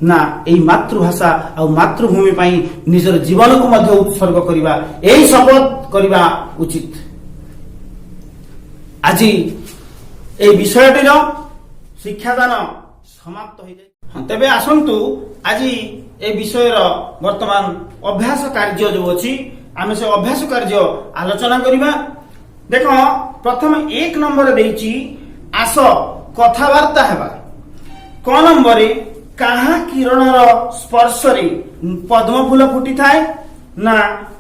ନା ଏଇ ମାତୃଭାଷା ଆଉ ମାତୃଭୂମି ପାଇଁ ନିଜର ଜୀବନକୁ ମଧ୍ୟ ଉତ୍ସର୍ଗ କରିବା, ଏହି ଶପଥ କରିବା ଉଚିତ। ଆଜି এই বিষয়টির শিক্ষাদান সমাপ্ত হয়ে তেবে আসন্তু আজি এই বিষয়ের বর্তমান অভ্যাস কার্য যে অছি আমি সে অভ্যাস কার্য আলোচনা করিবা। দেখ প্রথমে 1 নম্বরে দেইছি আস कथबार्ता हेबा। क नंबर कहा किरणर स्पर्शरे पद्म फूल फुटी थाए ना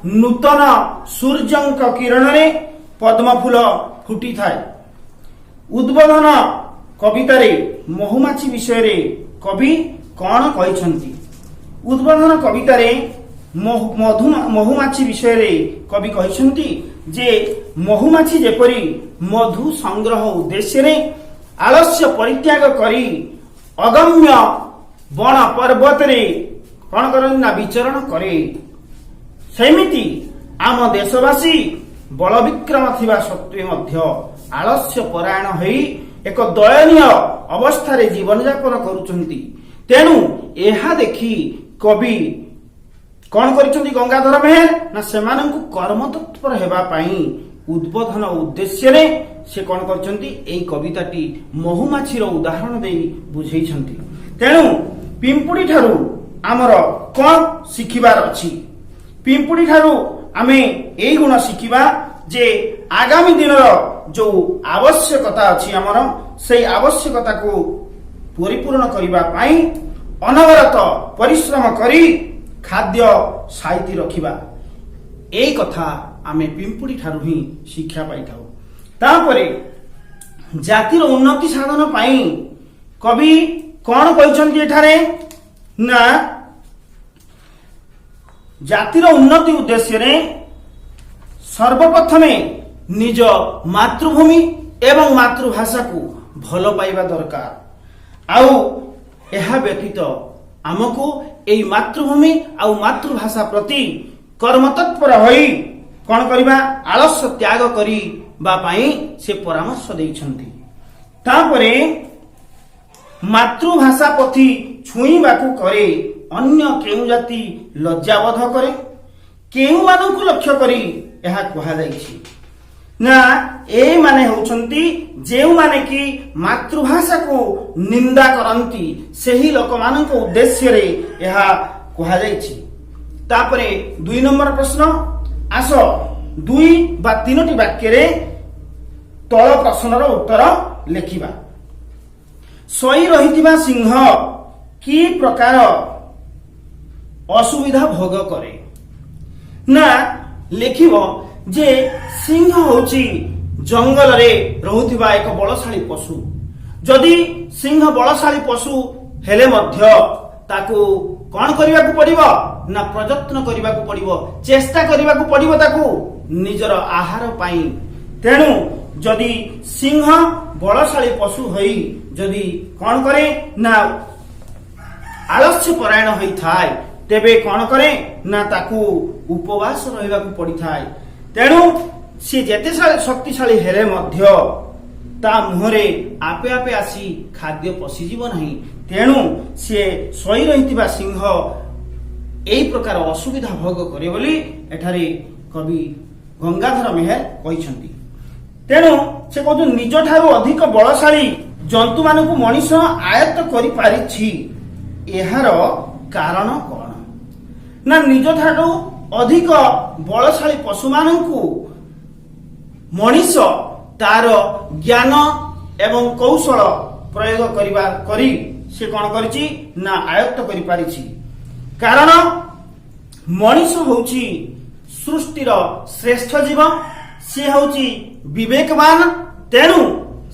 नूतन सूर्यंक किरण रे पद्म फूल फुटी थाए। उद्बोधन कवितारे महुमाछी विषय रे कवि कौन कहिसंती? उद्बोधन कवितारे महुमाछी विषय रे कवि कहिसंती जे महुमाछी जेपरी मधु संग्रह उद्देश्य रे आलस्य परित्याग करी अगम्य बण पर्वत रे कौन करन ना विचरण करे, सेमिति आम देशवासी बल विक्रम थिबा सत्वे मध्य आलस्य परायण होई एक दयनीय अवस्था जीवन यापन करुचंती। तेणु एहा देखि कवि कौन करिसंती गंगाधर मेहर ना सेमानंकु कर्म तत्पर हेबा पई उद्बोधन उद्देश्य रे से कौन करिसंती एई कविताटी महुमाछीर उदाहरण देई बुझेइछंती। तेणु पिंपुड़ी ठारू आमर कौन शिखिबार अछि? पिंपुड़ी ठारू आमे एई गुण शिखिबा जे आगामी दिनर जो आवश्यकता अछि आमर सेई आवश्यकता को परिपूर्ण करिबा पई अनवरत परिश्रम करी खाद्य साइती रखिबा। एई कथा आमे पिंपुड़ी ठारू ही शिक्षा पाइथाउ। तापरे जातिर उन्नति साधन पई कवि कौन कहिसंती एठारे ना जातिर उन्नति उद्देश्य रे सर्वप्रथमे निज मातृभूमि एवं मातृभाषा को भल पाइबा दरकार। आउ एहा व्यतीत आमको एई मातृभूमि आउ मातृभाषा प्रति कर्मतत्पर होई कौन करिबा आलस्य त्याग करी बा पाई से परामर्श देइछंती। तापरे मातृभाषा प्रति छुईबाकू करे अन्य केउ जाति लज्जाबोध करे केउ मानकु लक्ष्य करी एहा कहा जाइछि ना ए माने होउछंती जेउ माने कि मातृभाषा को निंदा करंती सेही लोक मानक उद्देश्य रे एहा कहा जाइछि। तापरे 2 नंबर प्रश्न आस 2 बा 3टी वाक्य रे तळ प्रश्नर उत्तर लेखिबा। सोई रहितिबा सिंह की प्रकार असुविधा भोग करे ना लेखिबो जे सिंह होची जंगल रे रहुथिबा एक बलशाली पशु। जदि सिंह बलशाली पशु हेले मध्य ताकू कौन करने को पड़िबो ना प्रयत्न करने को पड़िबो चेष्टा करने को पड़िबो ताकू निजर आहार पाई। तेणु जदि सिंह बलशाली पशु होई जदि कौन करे ना आलस्य परायण होई थाए तेबे कौन करे ना ताकू उपवास रहिबा को पड़ी थाए। तेणु सी जेते शक्तिशाली हेले मध्य ता मुहरे आपे आपे आसी खाद्य पशिजीव नहीं। तेणु सी सोई रहितिबा सिंह एई प्रकार असुविधा भोग करे बोली एठारे कवि गंगाधर मेहर कहिसंती। तेणु से कहू निज ठारू अधिक बलशाली जंतु मानकु मनीष आयत्त करि पारिछि एहार कारण कौन ना निज ठारू अधिक बलशाली पशु मानकु मनीष तार ज्ञान एवं कौशल प्रयोग करी से कौन करिछि ना आयत्त करि पारिछि। कारण मनीष होउछि सृष्टिर श्रेष्ठ जीव से होउछि विवेकवान। तेणु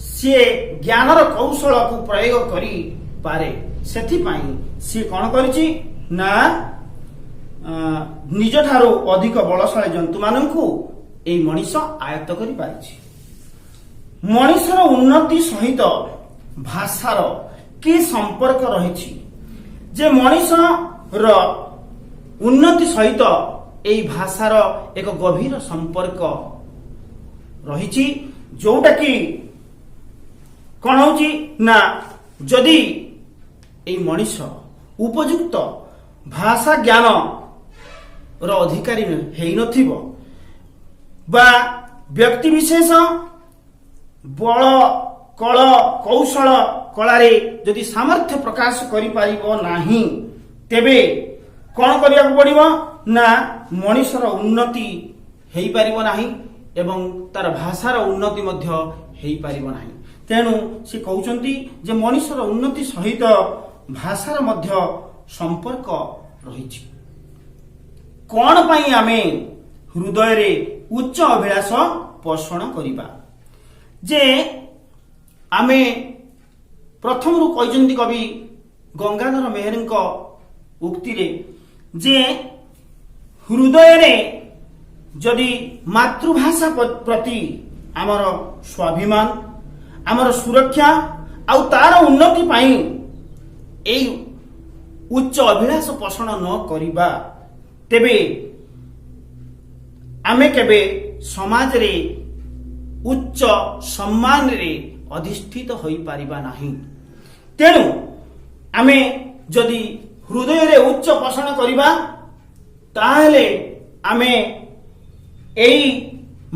से ज्ञानर कौशल को प्रयोग करि पारे सेथि पई से कौन करिछि ना निज ठारू अधिक बलशाली जंतु मानकु एई मनीष आयत्त करि पारिछि। मनीषर उन्नति सहित भाषार कि संपर्क रहिछि जे मनीषर उन्नति सहित एई भाषार एक गभीर संपर्क रहिछि जोटा कि कौन होछि ना जदि एई मनीष उपयुक्त भाषा ज्ञान रो अधिकारी हेई नथिबो बा व्यक्ति विशेष बल कल कौशल कलारे जदि सामर्थ्य प्रकाश करि पारिबो नाही तेबे कौन करिया पड़िबो ना मनीषर उन्नति हेई पारिबो नाही एवं तार भाषार उन्नति मध्य हेई पारिबो नाही। ତେଣୁ ସେ କହୁଛନ୍ତି ଯେ ମଣିଷର ଉନ୍ନତି ସହିତ ଭାଷାର ମଧ୍ୟ ସମ୍ପର୍କ ରହିଛି। କଣ ପାଇଁ ଆମେ ହୃଦୟରେ ଉଚ୍ଚ ଅଭିଳାଷ ପୋଷଣ କରିବା? ଯେ ଆମେ ପ୍ରଥମରୁ କହିଛନ୍ତି କବି ଗଙ୍ଗାଧର ମେହେରଙ୍କ ଉକ୍ତିରେ ଯେ ହୃଦୟରେ ଯଦି ମାତୃଭାଷା ପ୍ରତି ଆମର ସ୍ୱାଭିମାନ, ଆମର ସୁରକ୍ଷା ଆଉ ତାର ଉନ୍ନତି ପାଇଁ ଏଇ ଉଚ୍ଚ ଅଭିଳାଷ ପୋଷଣ ନ କରିବା, ତେବେ ଆମେ କେବେ ସମାଜରେ ଉଚ୍ଚ ସମ୍ମାନରେ ଅଧିଷ୍ଠିତ ହୋଇପାରିବା ନାହିଁ। ତେଣୁ ଆମେ ଯଦି ହୃଦୟରେ ଉଚ୍ଚ ପୋଷଣ କରିବା, ତାହେଲେ ଆମେ ଏଇ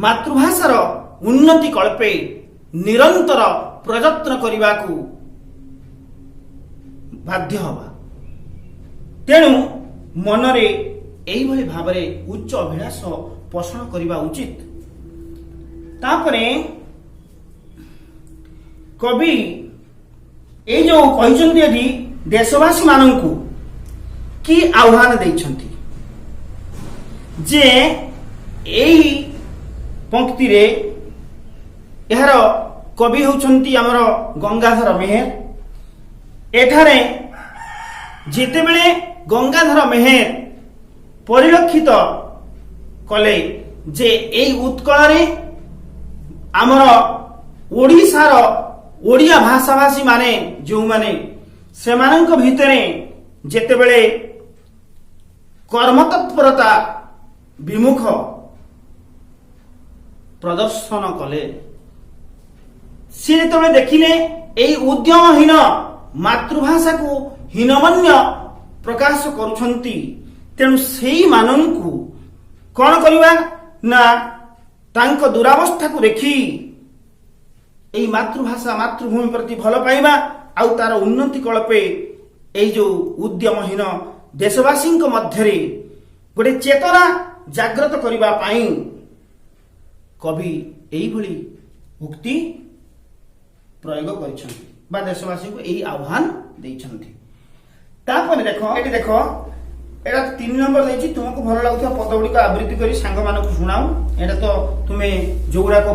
ମାତୃଭାଷାର ଉନ୍ନତି କଳ୍ପେ ନିରନ୍ତର ପ୍ରଯତ୍ନ କରିବାକୁ ବାଧ୍ୟ ହେବା। ତେଣୁ ମନରେ ଏଇଭଳି ଭାବରେ ଉଚ୍ଚ ଅଭିଳାଷ ପୋଷଣ କରିବା ଉଚିତ। ତାପରେ କବି ଏଇ ଯୋଉ କହିଛନ୍ତି ଏଠି ଦେଶବାସୀ ମାନଙ୍କୁ କି ଆହ୍ୱାନ ଦେଇଛନ୍ତି ଯେ ଏଇ ପଂକ୍ତିରେ ଏହାର କବି ହେଉଛନ୍ତି ଆମର ଗଙ୍ଗାଧର ମେହେର। ଏଠାରେ ଯେତେବେଳେ ଗଙ୍ଗାଧର ମେହେର ପରିଲକ୍ଷିତ କଲେ ଯେ ଏଇ ଉତ୍କଳରେ ଆମର ଓଡ଼ିଶାର ଓଡ଼ିଆ ଭାଷାଭାଷୀ ମାନେ ଯେଉଁମାନେ ସେମାନଙ୍କ ଭିତରେ ଯେତେବେଳେ କର୍ମତତ୍ପରତା ବିମୁଖ ପ୍ରଦର୍ଶନ କଲେ, ସେ ଯେତେବେଳେ ଦେଖିଲେ ଏଇ ଉଦ୍ୟମହୀନ ମାତୃଭାଷାକୁ ହୀନମନ୍ୟ ପ୍ରକାଶ କରୁଛନ୍ତି, ତେଣୁ ସେଇମାନଙ୍କୁ କଣ କରିବା ନା ତାଙ୍କ ଦୁରାବସ୍ଥାକୁ ଦେଖି ଏଇ ମାତୃଭାଷା ମାତୃଭୂମି ପ୍ରତି ଭଲ ପାଇବା ଆଉ ତାର ଉନ୍ନତି କଳ୍ପେ ଏଇ ଯୋଉ ଉଦ୍ୟମହୀନ ଦେଶବାସୀଙ୍କ ମଧ୍ୟରେ ଗୋଟେ ଚେତନା ଜାଗ୍ରତ କରିବା ପାଇଁ କବି ଏଇଭଳି ଉକ୍ତି ପ୍ରୟୋଗ କରିଛନ୍ତି ବା ଦେଶବାସୀଙ୍କୁ ଏହି ଆହ୍ୱାନ ଦେଇଛନ୍ତି। ତାପରେ ଦେଖ ଏଠି ଦେଖ, ଏଟା 3 ନମ୍ବର ଦେଇଛି, ତୁମକୁ ଭଲ ଲାଗୁଥିବା ପଦ ଗୁଡିକ ଆବୃତ୍ତି କରି ସାଙ୍ଗମାନଙ୍କୁ ଶୁଣାଉ। ଏଟା ତ ତୁମେ ଯୋଉଗୁଡାକ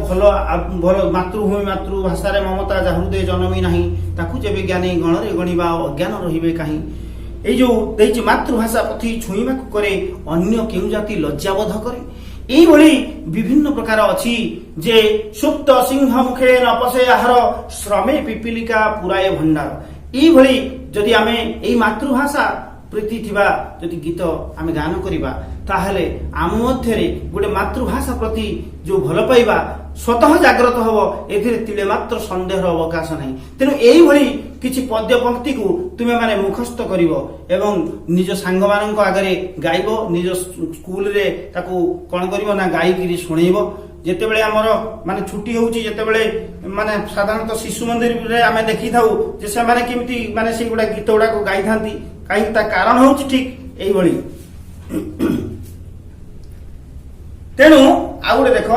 ଭଲ ମାତୃଭୂମି ମାତୃଭାଷାରେ ମମତା ଯା ହୃଦୟ ଜନମୀ ନାହିଁ, ତାକୁ ଯେବେ ଜ୍ଞାନୀ ଗଣରେ ଗଣିବା ଅଜ୍ଞାନ ରହିବେ କାହିଁ। ଏଇ ଯୋଉ ଦେଇଛି ମାତୃଭାଷା ପଥି ଛୁଇଁବାକୁ କରେ ଅନ୍ୟ କେଉଁ ଜାତି ଲଜ୍ଜାବୋଧ କରେ। এইভଳି বিভিন্ন প্রকার অছি যে সুপ্ত সিংহ মুখে নপসে আহার শ্রমে পিপিলিকা পুরায়ে ভণ্ডার। এইভଳି যদি আমি এই মাতৃভাষা প্রীতি থিবা যদি গীত আমি গান করিবা, তাহলে আম মধ্যে গোটে মাতৃভাষা প্রতি যে ভাল পাইবা স্বতঃ জাগ্রত হব, এথিরে তিলে মাত্র সন্দেহর অবকাশ নাই। তেণু এইভଳି কিছু পদ্য পঙ্ক্তিকু তুমি মানে মুখস্থ করিব এবং নিজ সাংগମାନଙ୍କ আগে গাইব, নিজ স্কুলরে তাকু কোন করিব না গাইকি শুণাইব। যেতেবেলে আমার মানে ছুটি হচ্ছে, যেতেবেলে মানে সাধারণত শিশু মন্দিরে আমি দেখি থাও যে সেমানে কেমিতি মানে সেইগুলা গীত গুড়াক গাই থাকি, কাহিঁকি তা কারণ হচ্ছে ঠিক এইভଳି। তেণু আউ গোটে দেখ,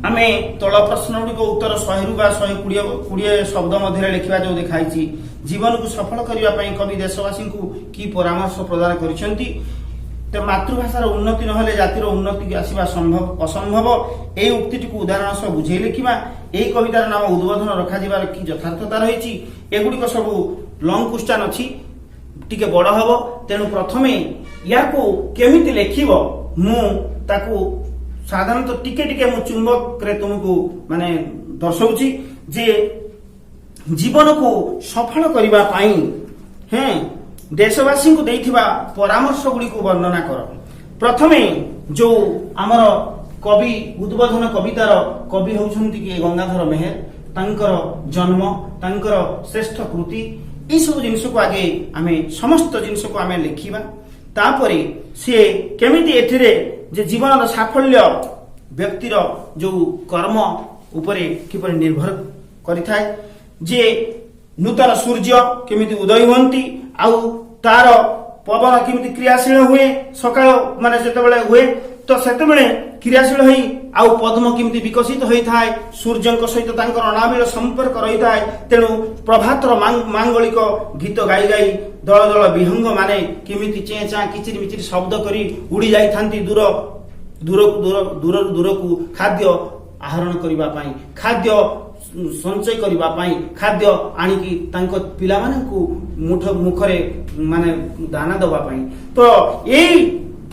আমি তল প্রশ্ন গুড়িক উত্তর 100 ରୁ 120 শব্দ মধ্যে লেখিবা যে দেখাইছি। জীবনকু সফল করিবা পাই কবি দেশবাসীଙ୍କୁ কি পরামর্শ প্রদান করিছন্তি। তো মাতৃভাষার উন্নতি নহলে জাতির উন্নতি আসিবা সম্ভব অসম্ভব, এই উক্তিটিকে উদাহরণ সহ বুঝাই লেখিবা। এই কবিতার নাম উদ্বোধন রখাଯିବାର কি যথার্থতা রয়েছে, এগুড়িক সবু লং কোশ্চেন অছি, টিকে বড় হব। তেণু প্রথমে ইয়াকু কেমিতি লেখিব মু তাকু সাধারণতঃ টিকে টিকে মু চুম্বকরে তুমকু মানে দর্শাউছি যে জীবনকু সফল করিবা পাই হ্যাঁ দেশবাসীଙ୍କୁ ଦେଇଥିବା ପରାମର୍ଶ ଗୁଡ଼ିକୁ ବର୍ଣ୍ଣନା କର। ପ୍ରଥମେ ଯୋଉ ଆମର କବି ଉଦ୍ବୋଧନ କବିତାର କବି ହେଉଛନ୍ତି କି ଗଙ୍ଗାଧର ମେହେର, ତାଙ୍କର ଜନ୍ମ, ତାଙ୍କର ଶ୍ରେଷ୍ଠ କୃତି, এই ସବୁ ଜିନିଷକୁ ଆଗେ ଆମେ ସମସ୍ତ ଜିନିଷକୁ ଆମେ ଲେଖିବା। ତାପରେ ସେ କେମିତି ଏଥିରେ যে জীবনର সাফল্য ব্যক্তির যে কর্ম উপরে কিপরি নির্ভর করিথায়, যে নূতন সূর্য কেমিতি উদয় হুঁতি, আউ তার পবন কেমিতি ক্রিয়াশীল হুয়ে সকাল মানে যেতবে হুয়ে, तो सेतेबेले क्रियाशील होई आउ पद्म केमती विकसित होइथाय सूर्यଙ୍କ सहित तांकर अनाबिल संपर्क रहिथाय तेणु प्रभातर मांगलिक गीत गाई गाई दल दल विहंग माने केमिति चेचा किचिर मिचिर शब्द करी उड़ी जाई थांती दूर दूर दूर दूर दूर को खाद्य आहरण करिबा पई खाद्य संचय करिबा पई खाद्य आनिकी तांको पिला मानकु मुठ मुखरे माने दाना दबा पई तो एई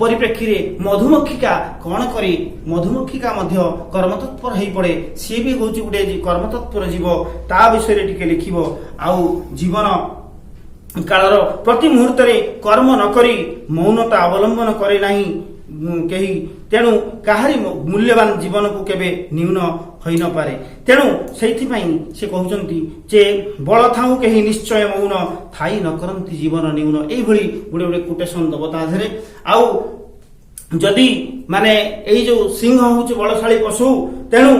परिप्रेक्षी रे मधुमक्षिका कौन करे मधुमक्षिका मध्य कर्मतत्पर हो पड़े सी भी हूँ गोटे कर्मतत्पर जीव ता विषय टिके लिखिब आउ जीवन कालर प्रति मुहूर्त कर्म न करी मौनता अवलंबन करे नहीं कही तेणु काहारी मूल्यवान जीवन को केबे न्यून होई न पारे तेणु सेइथिपई से कहउचंती जे बल थाउ केही निश्चय मौन थाई न करंती जीवन न्यून एई भली गुडे गुडे कोटेशन दबता धरे आउ जदि माने एई जो सिंह होउछ बलशाली पशु तेणु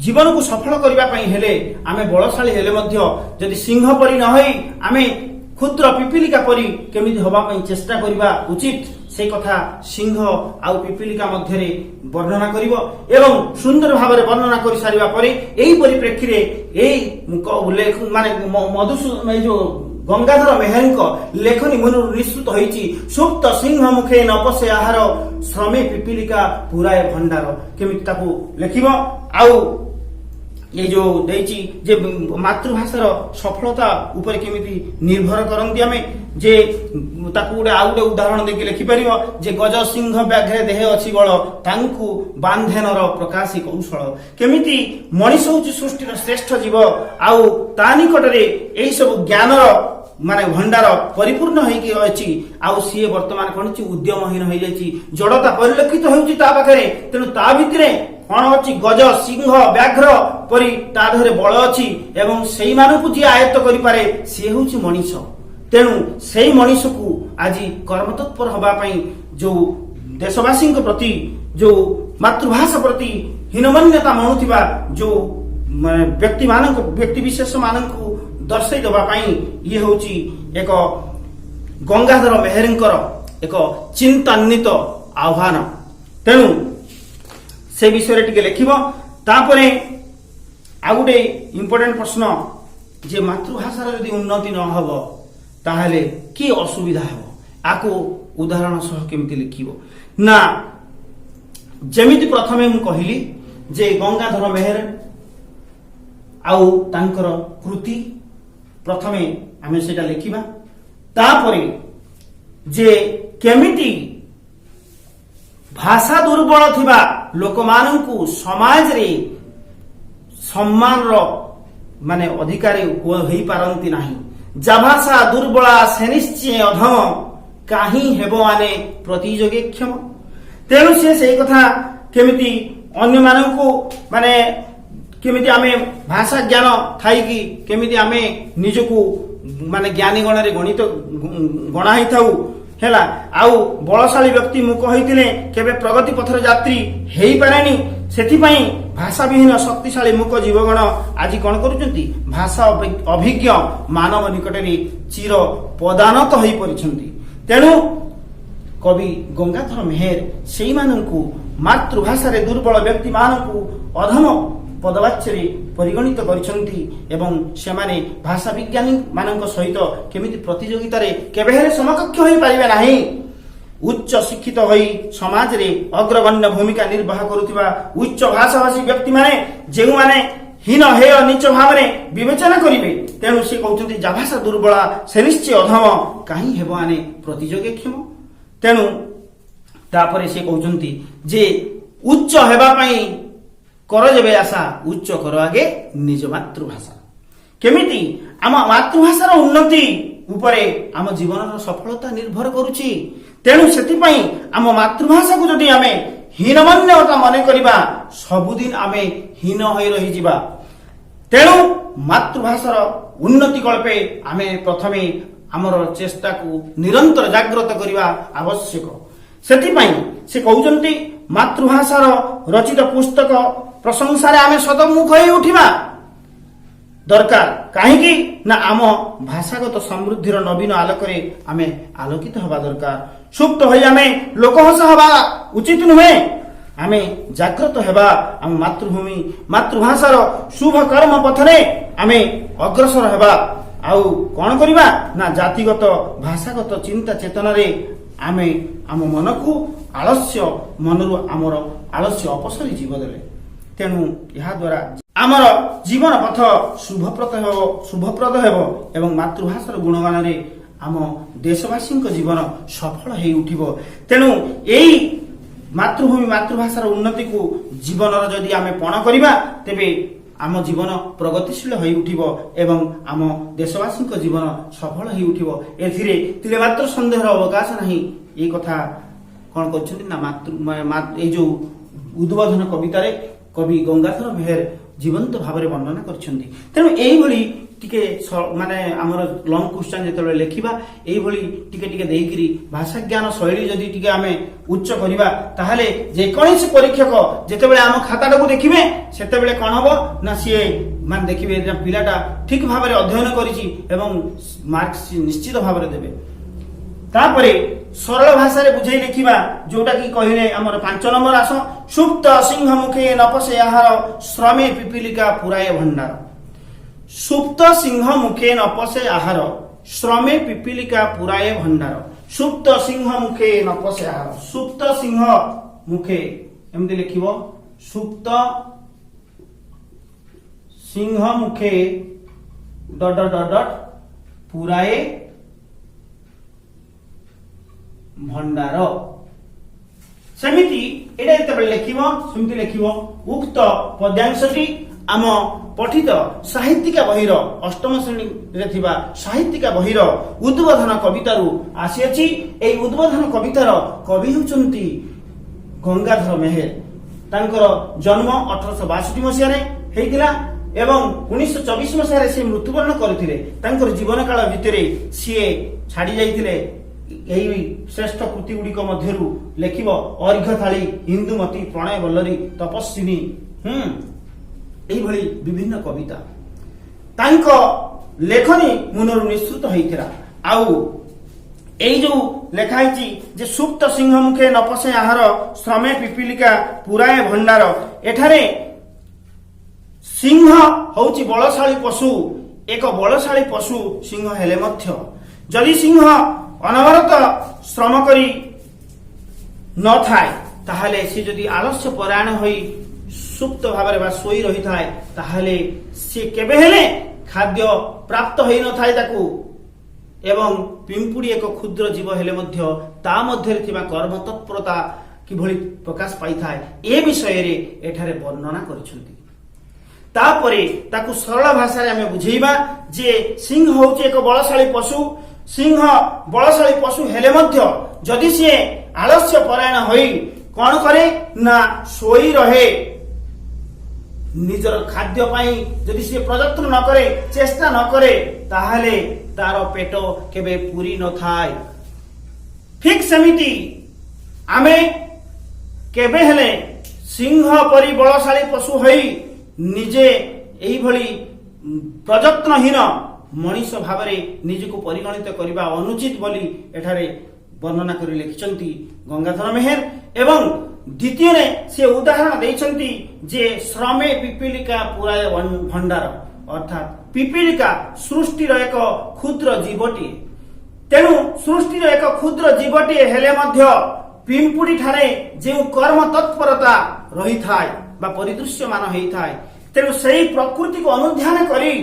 जीवन को सफल करबा पई हेले आमे बलशाली हेले मध्य जदि सिंह परि न होई आमे क्षुद्र पिपिलिका परि केमिति होबा पई चेष्टा करबा उचित से कथा सिंह आउ पिपिलिका मध्य वर्णना करिवो एवं सुंदर भाव में वर्णना कर सारिबा परे एई परिप्रेक्षी रे एई लेख माने मधुसूदन जो गंगाधर मेहरଙ୍କ लेखनी मनु निश्चित होईची सुप्त सिंह मुखे न पसे आहार श्रमे पिपिलिका पुराए भंडार केमिति ताकू लेखिबो आउ ये जो देची जे मातृभाषार सफलता ऊपर केमिति निर्भर करंती आमे जे ताकू गोटे आउ गोटे उदाहरण देखि लिखि परिबो जे गज सिंह व्याघ्रे देहे अछि बळ तांकु बांधेनर प्रकाशी कौशल केमिति मनीष होची सृष्टिर श्रेष्ठ जीव आउ ता निकटरे एई सब ज्ञानर माने भंडार परिपूर्ण होइकी अछि आउ सीए वर्तमान कोनची उद्यमहीन होई जायछि जड़ता परिलक्षित होउछि ता पाखरे तेनु ता भितरे कौन अच्छी गज सिंह व्याघ्र परी ता धरे बल अच्छी एवं सेई मानकु जी आयत्त करि पारे से होउछि मनीष तेणु सेई मनीष को आज कर्मतत्पर हबा पई जो देशवासी प्रति जो मातृभाषा प्रति हीनमान्यता मनुथिबा जो व्यक्ति मानक व्यक्ति विशेष मानकु दर्शाई देबा पई ये होउछि एक गंगाधर मेहरଙ୍କର एक चिंतान्वित आह्वान तेणु से विषय टिके लिखिबो तापरे आ गोटे इंपोर्टेंट प्रश्न जे मातृभाषार यदि उन्नति न हबो ताहले की असुविधा हबो आको उदाहरण सह केमिति लिखिबो ना जेमिति प्रथमे मु कहिली जे गंगाधर मेहर आउ तांकर कृति प्रथमे आमे सेटा लिखिबा तापरे जे केमिति भाषा दुर्बल थिबा लोकमानंकु समाज रे सम्मान रो माने अधिकारी होई पारंती नाही जा भाषा दुर्बला से निश्चय अधम काहि हेबो आने प्रतियोगीक्षम तेणु से कथा केमिति अन्य मानंकु माने केमिति आमे भाषा ज्ञान थाई कि केमिति आमे निजकु माने ज्ञानी गण रे गणित गणा ही थाउ हेला आउ बलशाली व्यक्ति मुख होइतिले केबे प्रगति पथर यात्री हेई पारेनी सेथि पई भाषा विहीन शक्तिशाली मुख जीवगण आज कोन करूचंती भाषा अभिज्ञ मानव निकटरे चिर पदानत होई परिछंती तेणु कवि गंगाधर मेहर सेई माननकु मातृभाषा रे दुर्बल व्यक्ति माननकु अधम पदवाच्य परिगणित करिछंती एवं सेमाने भाषा विज्ञानी मानक सहित केमिति प्रतियोगिता रे केबे हेले समकक्ष होई पारिबे नाही उच्च शिक्षित होई समाज रे अग्रगण्य भूमिका निर्वाह करुथिबा उच्च भाषाभाषी व्यक्ति माने जेउ माने हीन हेय नीच भाव रे विवेचना करिवे तेणु से कहउछंती जा भाषा दुर्बला से निश्चय अधम काहि हेबो आने प्रतियोगीक्षम तेणु तापरे से कहउछंती जे उच्च हेबा पई कर जेबे आशा उच्च कर आगे निज मातृभाषा केमिति आम मातृभाषार उन्नति उपरे आम जीवन सफलता निर्भर करुछि तेणु सेति पई आम मातृभाषा को जदि आमे हीनमान्यता मने करिबा सबुदिन आमे हीन होई रहि जिबा तेणु मातृभाषार उन्नति कल्पे आमे प्रथमे आमर चेष्टा को निरंतर जागृत करिबा आवश्यक सेति पई से कहउचंती मातृभाषार रचित पुस्तक प्रशंसा रे आमे सदमुख होई उठिबा दरकार काहेकि ना आम भाषागत समृद्धिर नवीन आलोक रे आमे आलोकित हवा दरकार सुप्त होई आमे लोकहस हवा उचित नुहे। आमे जागृत हेबा आम मातृभूमि मातृभाषार शुभ कर्म पथरे आमे अग्रसर हेबा। आउ कौन करिबा ना जातिगत भाषागत चिंता चेतना रे आमे आम मन को आलस्य मनरु आमर आलस्य अपसरी जीव देले। तेणु या द्वारा आमर जीवन पथ शुभप्रद हेबो एवं मातृभाषार गुणगान रे आम देशवासी जीवन सफल हो उठिबो। तेणु एई मातृभूमि मातृभाषार उन्नति को जीवन जदि आमे पण करिबा तेबे आम जीवन प्रगतिशील हो उठिबो एवं आम देशवासी जीवन सफल हो उठिबो। एथिरे तिले मात्र संदेहर अवकाश नहीं। ये कथा कौन करछन्ति ना ए जो उद्बोधन कवितार कवि गंगाधर मेहर जीवंत भाव में वर्णना करछन्ति। तेणु एई भली टिके माने हमर लॉन्ग क्वेश्चन जेतबे लेखिबा एई भली टिके टिके देइकरी भाषा ज्ञान शैली जदि टिके आमे उच्च करिबा ताहाले जे कोनोसी परीक्षक जेतबे आम खाताटा को देखिबे सेतबेले कोन हबो ना सिए मान देखिबे जे पिलाटा ठीक भाव में अध्ययन करिछि एवं मार्क्स निश्चित भाव में देबे। तापरे सरल भाषा रे बुझाई लिखिबा जोटा की कहिले हमर 5 नंबर आस सुप्त सिंह मुखे नपसे आहार श्रमे पिपीलिका पुराय भंडार। सुप्त सिंह मुखे नपसे आहार श्रमे पिपीलिका पुराय भंडार। सुप्त सिंह मुखे नपसे आहार सुप्त सिंह मुखे एमती लिखिबो सुप्त सिंह मुखे डट डट डट पुराय भंडार। सेमिति एटा जेतबे लिखिबो सेमिति लिखिबो उक्त पद्यांशटी आम पठित साहित्यिक बहिर अष्टम श्रेणी रे थिबा साहित्यिक बहिर उद्बोधन कवितारू आसीअछि। एई उद्बोधन कवितार कवि होचंती गंगाधर मेहेर। तांकर जन्म 1862 मसिया रे हेइतिला एवं 1924 मसिया रे से मृत्युवरण करथिले। तांकर जीवन काल भितरे सीए छाडी जाइतिले यही श्रेष्ठ कृति गुड़िक मध्यरु लेखिब अर्घ्य थाली हिंदुमती प्रणय बल्लरी तपस्विनी यही भली विभिन्न कविता तांको लेखनी मुनरु निश्चित होइथिरा। आउ एई जो लेखा हिची जे सुप्त सिंह मुखे नपसे आहार श्रमे पिपीलिका पुराय भंडार। एठारे सिंह होउची बलशाली पशु एक बलशाली पशु सिंह हेले मध्य जदि सिंह अनवरत श्रम करी न थाए ताहले से जदि आलस्य परायण होई सुप्त भाव में सोई रही थाए ताहले से केबे हेले खाद्य प्राप्त होई न थाए ताकू एवं पिंपुड़ी एक क्षुद्र जीव हेले मध्य ता मध्य थिबा कर्म तत्परता किभली प्रकाश पाई थाए ए विषय रे एठारे वर्णना करिसंती। तापरे ताकू सरल भाषा रे हमें बुझेइबा जे सिंह होउची एक बलशाली पशु। सिंह बलशाली पशु हेले मध्य जदि सी आलस्य परायण होई कौन करे ना सोई रहे निजर खाद्य पाई जदि सी प्रयत्न न करे चेष्टा न करे ताहले तार पेट केबे पूरी न थाए। ठीक सेमिति आमे केबे हेले सिंह परि बलशाली पशु होई निजे एही भली प्रयत्नहीन मनीष भाव में निजको परिगणित करने अनुचित बोली एठारे वर्णना कर लिखिंट गंगाधर मेहेर। एवं द्वितीय से उदाहरण देइछंती जे श्रमे पिपीलिका पुराय भंडार अर्थात पिपीलिका सृष्टिर एक क्षुद्र जीवटी। तेणु सृष्टिर एक क्षुद्र जीवटी हेले मध्य पिंपुड़ी ठारे जे कर्म तत्परता रही थाए बा परिदृश्यमान होई थाए तेणु सही प्रकृति को अनुध्यान करी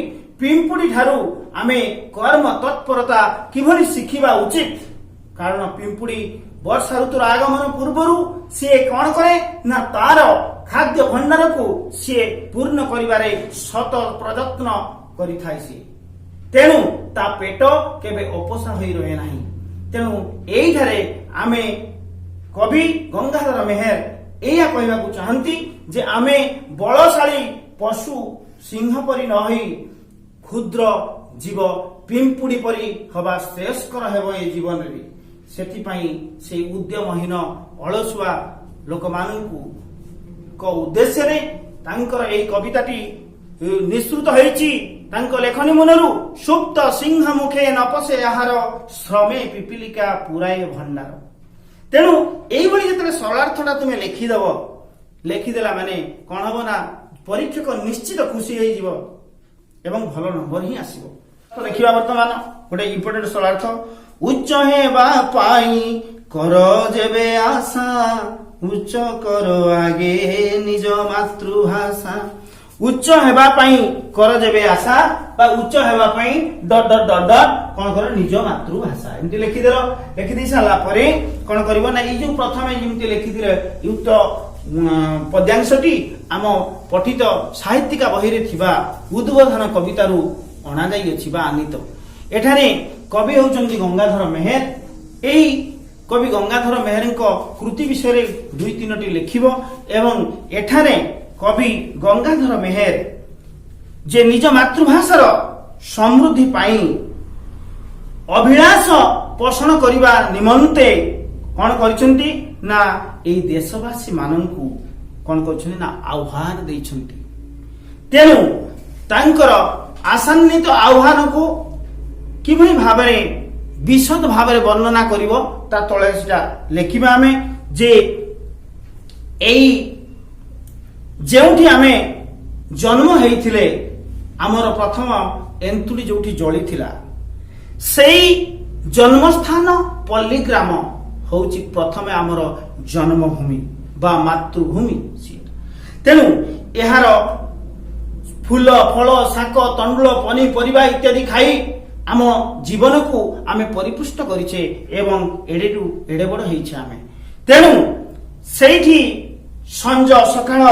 पिंपुड़ी ठारू आमे कर्म तत्परता किभली शिखिबा उचित। कारण पिंपुड़ी वर्षा ऋतुर आगमन पूर्वरु से कौन करे ना तार खाद्य भंडार को से पूर्ण करिबारे शत प्रयत्न करिथाय से। तेणु ता पेट केबे अपोषण होई रहे नाही। तेणु एई ठारे आमे कवि गंगाधर मेहेर एया कहबाकू चाहंती जे आमे बलशाली पशु सिंह परि न होई क्षुद्र जीव पिंपुड़ी परी हवा श्रेयस्कर हेब ए जीवन रे। सेथिपाई से उद्यमहीन अलसुआ लोक मानकू को उद्देश्य रे तांकर एई कविताटी निश्चित होईची। तांको लेखनी मनरु सुप्त सिंह मुखे नपसे आहार श्रमे पिपीलिका पुराय भंडार। ତେଣୁ ଏଇଭଳି ଯେତେବେଳେ ସରଳାର୍ଥଟା ତୁମେ ଲେଖିଦେଲା ମାନେ କଣ ହବ ନା ପରୀକ୍ଷକ ନିଶ୍ଚିତ ଖୁସି ହେଇଯିବ ଏବଂ ଭଲ ନମ୍ବର ହିଁ ଆସିବ। ଦେଖିବା ବର୍ତ୍ତମାନ ଗୋଟେ ଇମ୍ପୋର୍ଟାଣ୍ଟ ସରଳାର୍ଥ। ଉଚ୍ଚ ହେବା ପାଇଁ କର ଯେବେ ଆଶା, ଉଚ୍ଚ କର ଆଗେ ନିଜ ମାତୃଭାଷା। ଉଚ୍ଚ ହେବା ପାଇଁ କର ଯେବେ ଆଶା ବା ଉଚ୍ଚ ହେବା ପାଇଁ ଡଟ ଡଟ ଡଟ ଡଟ କଣ କର ନିଜ ମାତୃଭାଷା। ଏମିତି ଲେଖିଦେଇ ସାରିଲା ପରେ କଣ କରିବ ନା ଏଇ ଯୋଉ ପ୍ରଥମେ ଯେମିତି ଲେଖିଥିଲେ ଯୁକ୍ତ ପଦ୍ୟାଂଶଟି ଆମ ପଠିତ ସାହିତ୍ୟିକା ବହିରେ ଥିବା ଉଦ୍ବୋଧନ କବିତାରୁ ଅଣାଯାଇଅଛି ବା ଆନିତ। ଏଠାରେ କବି ହେଉଛନ୍ତି ଗଙ୍ଗାଧର ମେହେର। ଏଇ କବି ଗଙ୍ଗାଧର ମେହେରଙ୍କ କୃତି ବିଷୟରେ 2-3ଟି ଲେଖିବ ଏବଂ ଏଠାରେ କବି ଗଙ୍ଗାଧର ମେହେର ଯେ ନିଜ ମାତୃଭାଷାର ସମୃଦ୍ଧି ପାଇଁ ଅଭିଳାଷ ପୋଷଣ କରିବା ନିମନ୍ତେ କଣ କରିଛନ୍ତି ନା ଏଇ ଦେଶବାସୀ ମାନଙ୍କୁ କଣ କରିଛନ୍ତି ନା ଆହ୍ୱାନ ଦେଇଛନ୍ତି। ତେଣୁ ତାଙ୍କର ଆଶାନ୍ୱିତ ଆହ୍ୱାନକୁ କିଭଳି ଭାବରେ ବିଶଦ ଭାବରେ ବର୍ଣ୍ଣନା କରିବ ତା ତଳେ ସେଟା ଲେଖିବା ଆମେ ଯେ ଏଇ ଯେଉଁଠି ଆମେ ଜନ୍ମ ହେଇଥିଲେ ଆମର ପ୍ରଥମ ଏନ୍ତୁଡ଼ି ଯୋଉଠି ଜଳିଥିଲା ସେଇ ଜନ୍ମସ୍ଥାନ ପଲ୍ଲୀଗ୍ରାମ ହଉଛି ପ୍ରଥମେ ଆମର ଜନ୍ମଭୂମି ବା ମାତୃଭୂମି। ତେଣୁ ଏହାର ଫୁଲ ଫଳ ଶାକ ତଣ୍ଡୁଳ ପନିପରିବା ଇତ୍ୟାଦି ଖାଇ ଆମ ଜୀବନକୁ ଆମେ ପରିପୁଷ୍ଟ କରିଛେ ଏବଂ ଏଡେଠୁ ଏଡେ ବଡ ହେଇଛେ ଆମେ। ତେଣୁ ସେଇଠି ସଞ୍ଜ ସକାଳ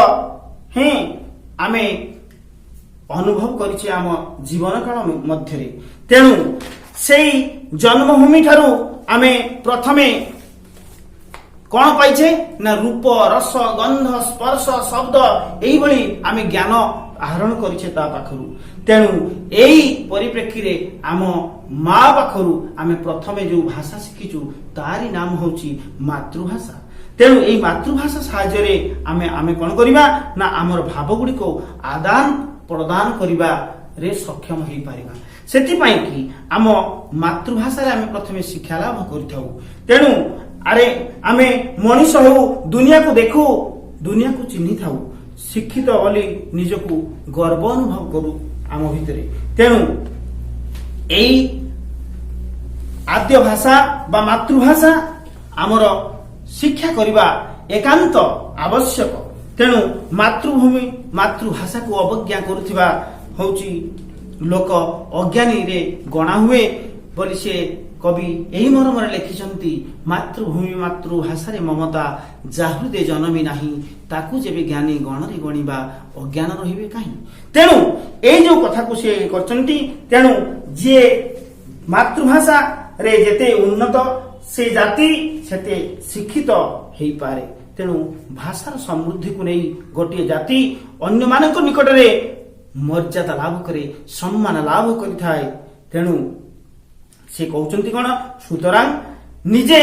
ହିଁ ଆମେ ଅନୁଭବ କରିଛେ ଆମ ଜୀବନ କାଳ ମଧ୍ୟରେ। ତେଣୁ ସେଇ ଜନ୍ମଭୂମି ଠାରୁ ଆମେ ପ୍ରଥମେ କଣ ପାଇଛେ ନା ରୂପ ରସ ଗନ୍ଧ ସ୍ପର୍ଶ ଶବ୍ଦ ଏଇଭଳି ଆମେ ଜ୍ଞାନ ଆହରଣ କରିଛେ ତା ପାଖରୁ। ତେଣୁ ଏଇ ପରିପ୍ରେକ୍ଷୀରେ ଆମ ମା ପାଖରୁ ଆମେ ପ୍ରଥମେ ଯୋଉ ଭାଷା ଶିଖିଛୁ ତାରି ନାମ ହଉଛି ମାତୃଭାଷା। ତେଣୁ ଏଇ ମାତୃଭାଷା ସାହାଯ୍ୟରେ ଆମେ କଣ କରିବା ନା ଆମର ଭାବ ଗୁଡ଼ିକ ଆଦାନ ପ୍ରଦାନ କରିବାରେ ସକ୍ଷମ ହେଇପାରିବା। ସେଥିପାଇଁ କି ଆମ ମାତୃଭାଷାରେ ଆମେ ପ୍ରଥମେ ଶିକ୍ଷା ଲାଭ କରିଥାଉ। ତେଣୁ ଆମେ ମଣିଷ ହେଉ ଦୁନିଆକୁ ଦେଖୁ ଦୁନିଆକୁ ଚିହ୍ନିଥାଉ ଶିକ୍ଷିତ ବୋଲି ନିଜକୁ ଗର୍ବ ଅନୁଭବ କରୁ ଆମ ଭିତରେ। ତେଣୁ ଏଇ ଆଦ୍ୟ ଭାଷା ବା ମାତୃଭାଷା ଆମର ଶିକ୍ଷା କରିବା ଏକାନ୍ତ ଆବଶ୍ୟକ। ତେଣୁ ମାତୃଭୂମି ମାତୃଭାଷାକୁ ଅବଜ୍ଞା କରୁଥିବା ହଉଛି ଲୋକ ଅଜ୍ଞାନୀରେ ଗଣା ହୁଏ ବୋଲି ସେ କବି ଏହି ମର୍ମରେ ଲେଖିଛନ୍ତି। ମାତୃଭୂମି ମାତୃଭାଷାରେ ମମତା ଯାହୃଦେ ଜନମି ନାହିଁ, ତାକୁ ଯେବେ ଜ୍ଞାନୀ ଗଣରେ ଗଣିବା ଅଜ୍ଞାନ ରହିବେ କାହିଁ। ତେଣୁ ଏଇ ଯୋଉ କଥାକୁ ସେ କରିଛନ୍ତି। ତେଣୁ ଯିଏ ମାତୃଭାଷାରେ ଯେତେ ଉନ୍ନତ ସେ ଜାତି ସେତେ ଶିକ୍ଷିତ ହେଇପାରେ। ତେଣୁ ଭାଷାର ସମୃଦ୍ଧିକୁ ନେଇ ଗୋଟିଏ ଜାତି ଅନ୍ୟମାନଙ୍କ ନିକଟରେ ମର୍ଯ୍ୟାଦା ଲାଭ କରେ, ସମ୍ମାନ ଲାଭ କରିଥାଏ। ତେଣୁ ସେ କହୁଛନ୍ତି କଣ, ସୁତରାଂ ନିଜେ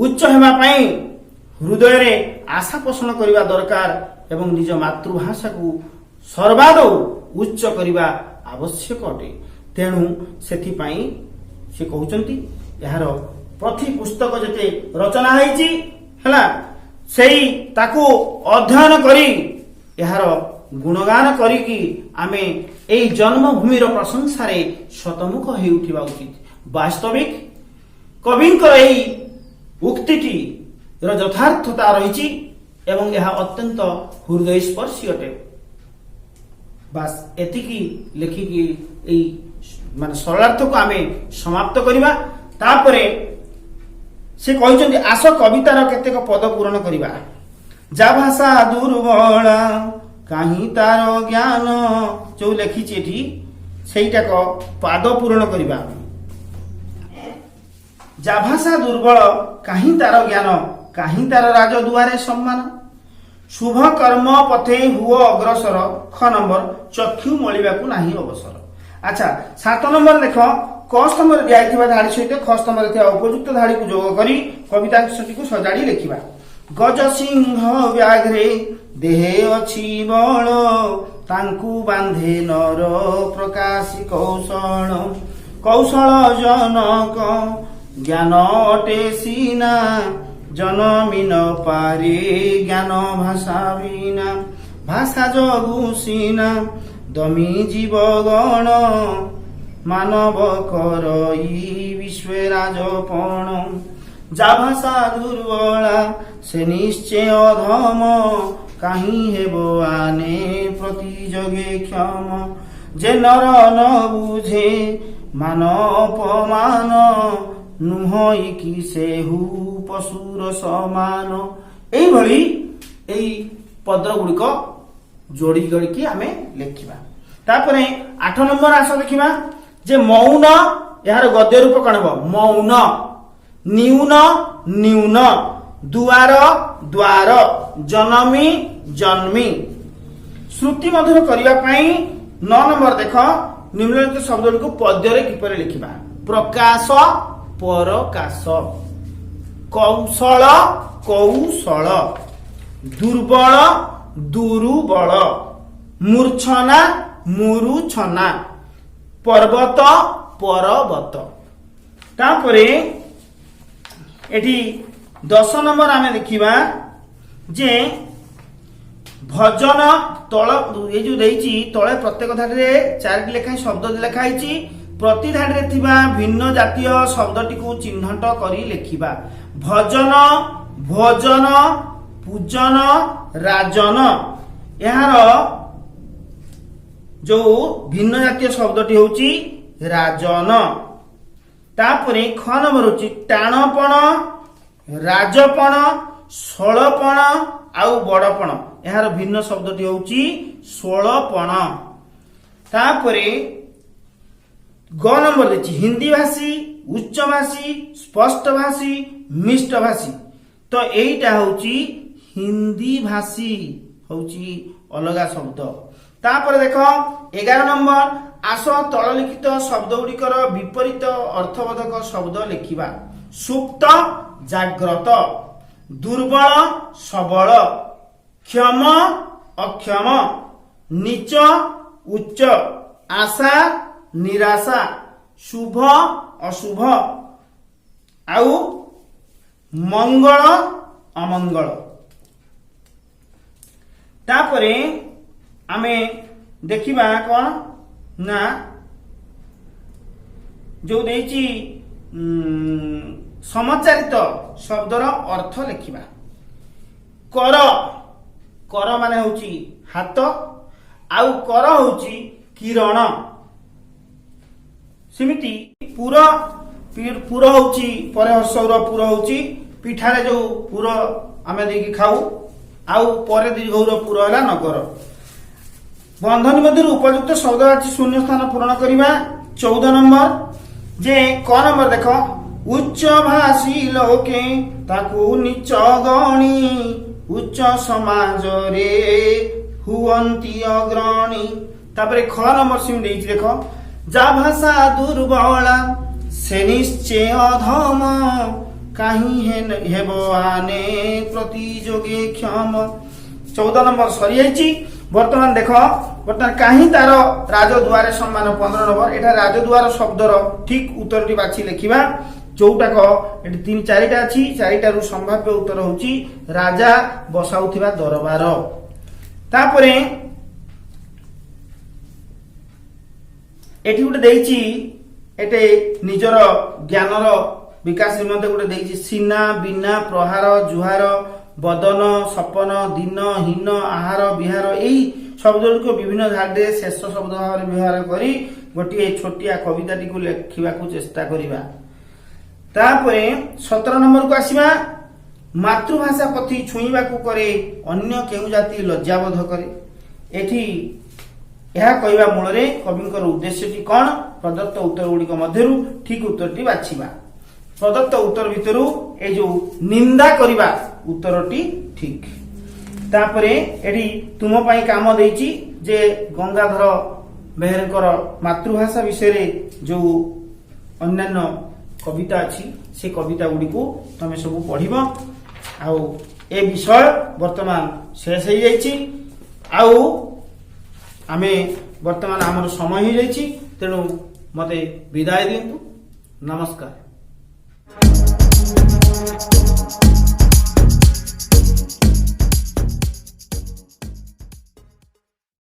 ଉଚ୍ଚ ହେବା ପାଇଁ ହୃଦୟରେ ଆଶା ପୋଷଣ କରିବା ଦରକାର ଏବଂ ନିଜ ମାତୃଭାଷାକୁ ସର୍ବାଦୌ ଉଚ୍ଚ କରିବା ଆବଶ୍ୟକ ଅଟେ। ତେଣୁ ସେଥିପାଇଁ ସେ କହୁଛନ୍ତି ଏହାର ପ୍ରତି ପୁସ୍ତକ ଯେତେ ରଚନା ହେଇଛି ହେଲା ସେଇ ତାକୁ ଅଧ୍ୟୟନ କରି ଏହାର ଗୁଣଗାନ କରିକି ଆମେ ଏଇ ଜନ୍ମଭୂମିର ପ୍ରଶଂସାରେ ଶତମୁଖ ହେଇ ଉଠିବା ଉଚିତ। ବାସ୍ତବିକ କବିଙ୍କର ଏହି ଉକ୍ତିଟିର ଯଥାର୍ଥତା ରହିଛି ଏବଂ ଏହା ଅତ୍ୟନ୍ତ ହୃଦୟସ୍ପର୍ଶୀ ଅଟେ। ବାସ୍ ଏତିକି ଲେଖିକି ଏଇ ସରଳାର୍ଥକୁ ଆମେ ସମାପ୍ତ କରିବା। ତାପରେ ସେ କହିଛନ୍ତି ଆସ କବିତାର କେତେକ ପଦ ପୂରଣ କରିବା। ଯା ଭାଷା ଦୁର୍ବଳ କାହିଁ ତାର ଜ୍ଞାନ, ଯୋଉ ଲେଖିଛି ଏଠି ସେଇଟାକ ପାଦ ପୂରଣ କରିବା। ଯା ଭାଷା ଦୁର୍ବଳ କାହିଁ ତାର ଜ୍ଞାନ, କାହିଁ ତାର ରାଜ ଦୁଆରେ ସମ୍ମାନ, ଶୁଭ କର୍ମ ପଥେ ହୁଅ ଅଗ୍ରସର, ଖ ନମ୍ବର ଚକ୍ଷୁ ମଳିବାକୁ ନାହିଁ ଅବସର। ଆଚ୍ଛା 7 ନମ୍ବର ଦେଖ, କ ସ୍ତମ୍ଭରେ ଦିଆଯାଇଥିବା ଧାଡି ସହିତ ଖ ସ୍ତମ୍ଭରେ ଥିବା ଉପଯୁକ୍ତ ଧାଡିକୁ ଯୋଗ କରି କବିତାଂଶଟିକୁ ସଜାଡ଼ି ଲେଖିବା। ଗଜ ସିଂହ ବ୍ୟାଘ୍ରେ ଦେହେ ଅଛି ବଳ, ତାଙ୍କୁ ବାନ୍ଧେ ନର ପ୍ରକାଶୀ କୌଶଳ, କୌଶଳ ଜନକ ଜ୍ଞାନ ଅଟେ ସିନା, জনমি ন পারে জ্ঞান ভাষা বিনা ভাষা যোগু সিনা দমি জীবগণ মানব করই বিশ্বে রাজপণ যা ভাষা দুর্বলা সে নিশ্চয় অধম কাহি হেব আনে প্রতিযোগে ক্ষম যে নর ন বুঝে মান অপমান নুহই কি সেহু পশুর সমান। এইভଳି এই ପଦ ଗୁଡ଼ିକ ଯୋଡ଼ି ଯୋଡ଼ିକି ଆମେ ଲେଖିବା। ତାପରେ 8 ନମ୍ବର ଆସ ଦେଖିବା ଯେ ମୌନ, ଏହାର ଗଦ୍ୟ ରୂପ କଣ ହେବ? ମୌନ, ନ୍ୟୁନ ନ୍ୟୁନ, ଦୁଆର ଦ୍ୱାର, ଜନମି ଜନ୍ମି। ଶ୍ରୁତି ମଧୁର କରିବା ପାଇଁ 9 ନମ୍ବର ଦେଖ ନିମ୍ନଲିଖିତ ଶବ୍ଦ ଗୁଡ଼ିକୁ ପଦ୍ୟରେ କିପରି ଲେଖିବା। ପ୍ରକାଶ ପରକାଶ, କୌଶଳ କୌଶଳ, ଦୁର୍ବଳ ଦୁରୁବଳ, ମୂର୍ଚ୍ଛନା ମୁରୁଛନା, ପର୍ବତ ପରବତ। ତାପରେ ଏଠି 10 ନମ୍ବର ଆମେ ଦେଖିବା ଯେ ଭଜନ ତଳ ଏ ଯୋଉ ଦେଇଛି ତଳେ ପ୍ରତ୍ୟେକ ଧାଡ଼ିରେ 4ଟି ଲେଖାଏଁ ଶବ୍ଦ ଲେଖା ହେଇଛି। ପ୍ରତି ଧାଡ଼ିରେ ଥିବା ଭିନ୍ନ ଜାତୀୟ ଶବ୍ଦଟିକୁ ଚିହ୍ନଟ କରି ଲେଖିବା। ଭଜନ, ଭୋଜନ, ପୂଜନ, ରାଜନ, ଏହାର ଯୋଉ ଭିନ୍ନ ଜାତୀୟ ଶବ୍ଦଟି ହଉଛି ରାଜନ। ତାପରେ ଖ ନମ୍ବର ହଉଛି ଟାଣପଣ, ରାଜପଣ, ଷୋଳପଣ ଆଉ ବଡପଣ, ଏହାର ଭିନ୍ନ ଶବ୍ଦଟି ହଉଛି ଷୋଳପଣ। ତାପରେ ଗ ନମ୍ବର ଦେଇଛି ହିନ୍ଦୀ ଭାଷୀ, ଉଚ୍ଚ ଭାଷୀ, ସ୍ପଷ୍ଟ ଭାଷୀ, ମିଷ୍ଟ ଭାଷୀ। ତ ଏଇଟା ହଉଛି ହିନ୍ଦୀ ଭାଷୀ ହଉଛି ଅଲଗା ଶବ୍ଦ। ତାପରେ ଦେଖ 11 ନମ୍ବର ଆସ ତଳ ଲିଖିତ ଶବ୍ଦ ଗୁଡ଼ିକର ବିପରୀତ ଅର୍ଥବୋଧକ ଶବ୍ଦ ଲେଖିବା। ସୁପ୍ତ ଜାଗ୍ରତ, ଦୁର୍ବଳ ସବଳ, କ୍ଷମ ଅକ୍ଷମ, ନୀଚ ଉଚ୍ଚ, ଆଶା ନିରାଶା, ଶୁଭ ଅଶୁଭ ଆଉ ମଙ୍ଗଳ ଅମଙ୍ଗଳ। ତାପରେ ଆମେ ଦେଖିବା କଣ ନା ଯୋଉ ଦେଇଛି ସମଚାରିତ ଶବ୍ଦର ଅର୍ଥ ଲେଖିବା। କର, କର ମାନେ ହଉଛି ହାତ, ଆଉ କର ହଉଛି କିରଣ। ସେମିତି ପୁର, ପୁର ହଉଛି ପରେ ହର୍ଷର ପୁର ହଉଛି ପିଠାରେ ଯୋଉ ପୁର ଆମେ ଦେଇକି ଖାଉ, ଆଉ ପରେ ଦୀର୍ଘର ପୁର ହେଲା ନଗର। ବନ୍ଧନୀ ମଧ୍ୟରୁ ଉପଯୁକ୍ତ ଶବ୍ଦ ଅଛି ଶୂନ୍ୟ ସ୍ଥାନ ପୂରଣ କରିବା। 14 ନମ୍ବର ଯେ କ ନମ୍ବର ଦେଖ ଉଚ୍ଚ ଭାଷୀ ଲୋକେ ତାକୁ ନିଚ ଗଣି ଉଚ୍ଚ ସମାଜରେ ହୁଅନ୍ତି ଅଗ୍ରଣୀ। ତାପରେ ଖ ନମ୍ବର ସେମିତି ଦେଇଛି ଦେଖ ଯା ଭାଷା ଦୁର୍ବଳା ସେ ନିଶ୍ଚୟ ଅଧମ କାହିଁ ହେବ ଆନେ ପ୍ରତିଯୋଗୀ କ୍ଷମ। 14 ନମ୍ବର ସରିଯାଇଛି। ବର୍ତ୍ତମାନ ଦେଖ ବର୍ତ୍ତମାନ କାହିଁ ତାର ରାଜଦୁଆରେ ସମ୍ମାନ 15 ନମ୍ବର। ଏଟା ରାଜଦୁଆର ଶବ୍ଦର ଠିକ ଉତ୍ତରଟି ବାଛି ଲେଖିବା। ଯୋଉଟାକ ଏଠି 3-4ଟା ଅଛି, 4ଟାରୁ ସମ୍ଭାବ୍ୟ ଉତ୍ତର ହଉଛି ରାଜା ବସାଉଥିବା ଦରବାର। ତାପରେ ଏଠି ଗୋଟେ ଦେଇଛି, ଏଟେ ନିଜର ଜ୍ଞାନର ବିକାଶ ନିମନ୍ତେ ଗୋଟେ ଦେଇଛି ସିନା ବିନା ପ୍ରହାର ଜୁହାର ବଦନ ସପନ ଦିନ ହୀନ ଆହାର ବିହାର। ଏଇ ଶବ୍ଦଗୁଡ଼ିକୁ ବିଭିନ୍ନ ଧାଡ଼ିରେ ଶେଷ ଶବ୍ଦ ଭାବରେ ବ୍ୟବହାର କରି ଗୋଟିଏ ଛୋଟିଆ କବିତାଟିକୁ ଲେଖିବାକୁ ଚେଷ୍ଟା କରିବା। ତାପରେ 17 ନମ୍ବରକୁ ଆସିବା। ମାତୃଭାଷା ପଥି ଛୁଇଁବାକୁ କରେ ଅନ୍ୟ କେଉଁ ଜାତି ଲଜ୍ଜାବୋଧ କରେ। ଏଠି ଏହା କହିବା ମୂଳରେ କବିଙ୍କର ଉଦ୍ଦେଶ୍ୟଟି କଣ? ପ୍ରଦତ୍ତ ଉତ୍ତର ଗୁଡ଼ିକ ମଧ୍ୟରୁ ଠିକ ଉତ୍ତରଟି ବାଛିବା। ପ୍ରଦତ୍ତ ଉତ୍ତର ଭିତରୁ ଏ ଯୋଉ ନିନ୍ଦା କରିବା ଉତ୍ତରଟି ଠିକ। ତାପରେ ଏଠି ତୁମ ପାଇଁ କାମ ଦେଇଛି ଯେ ଗଙ୍ଗାଧର ମେହେରଙ୍କର ମାତୃଭାଷା ବିଷୟରେ ଯୋଉ ଅନ୍ୟାନ୍ୟ କବିତା ଅଛି ସେ କବିତା ଗୁଡ଼ିକୁ ତମେ ସବୁ ପଢିବ। ଆଉ ଏ ବିଷୟ ବର୍ତ୍ତମାନ ଶେଷ ହେଇଯାଇଛି। ଆଉ ଆମେ ବର୍ତ୍ତମାନ ଆମର ସମୟ ହେଇଯାଇଛି, ତେଣୁ ମତେ ବିଦାୟ ଦିଅନ୍ତୁ। ନମସ୍କାର।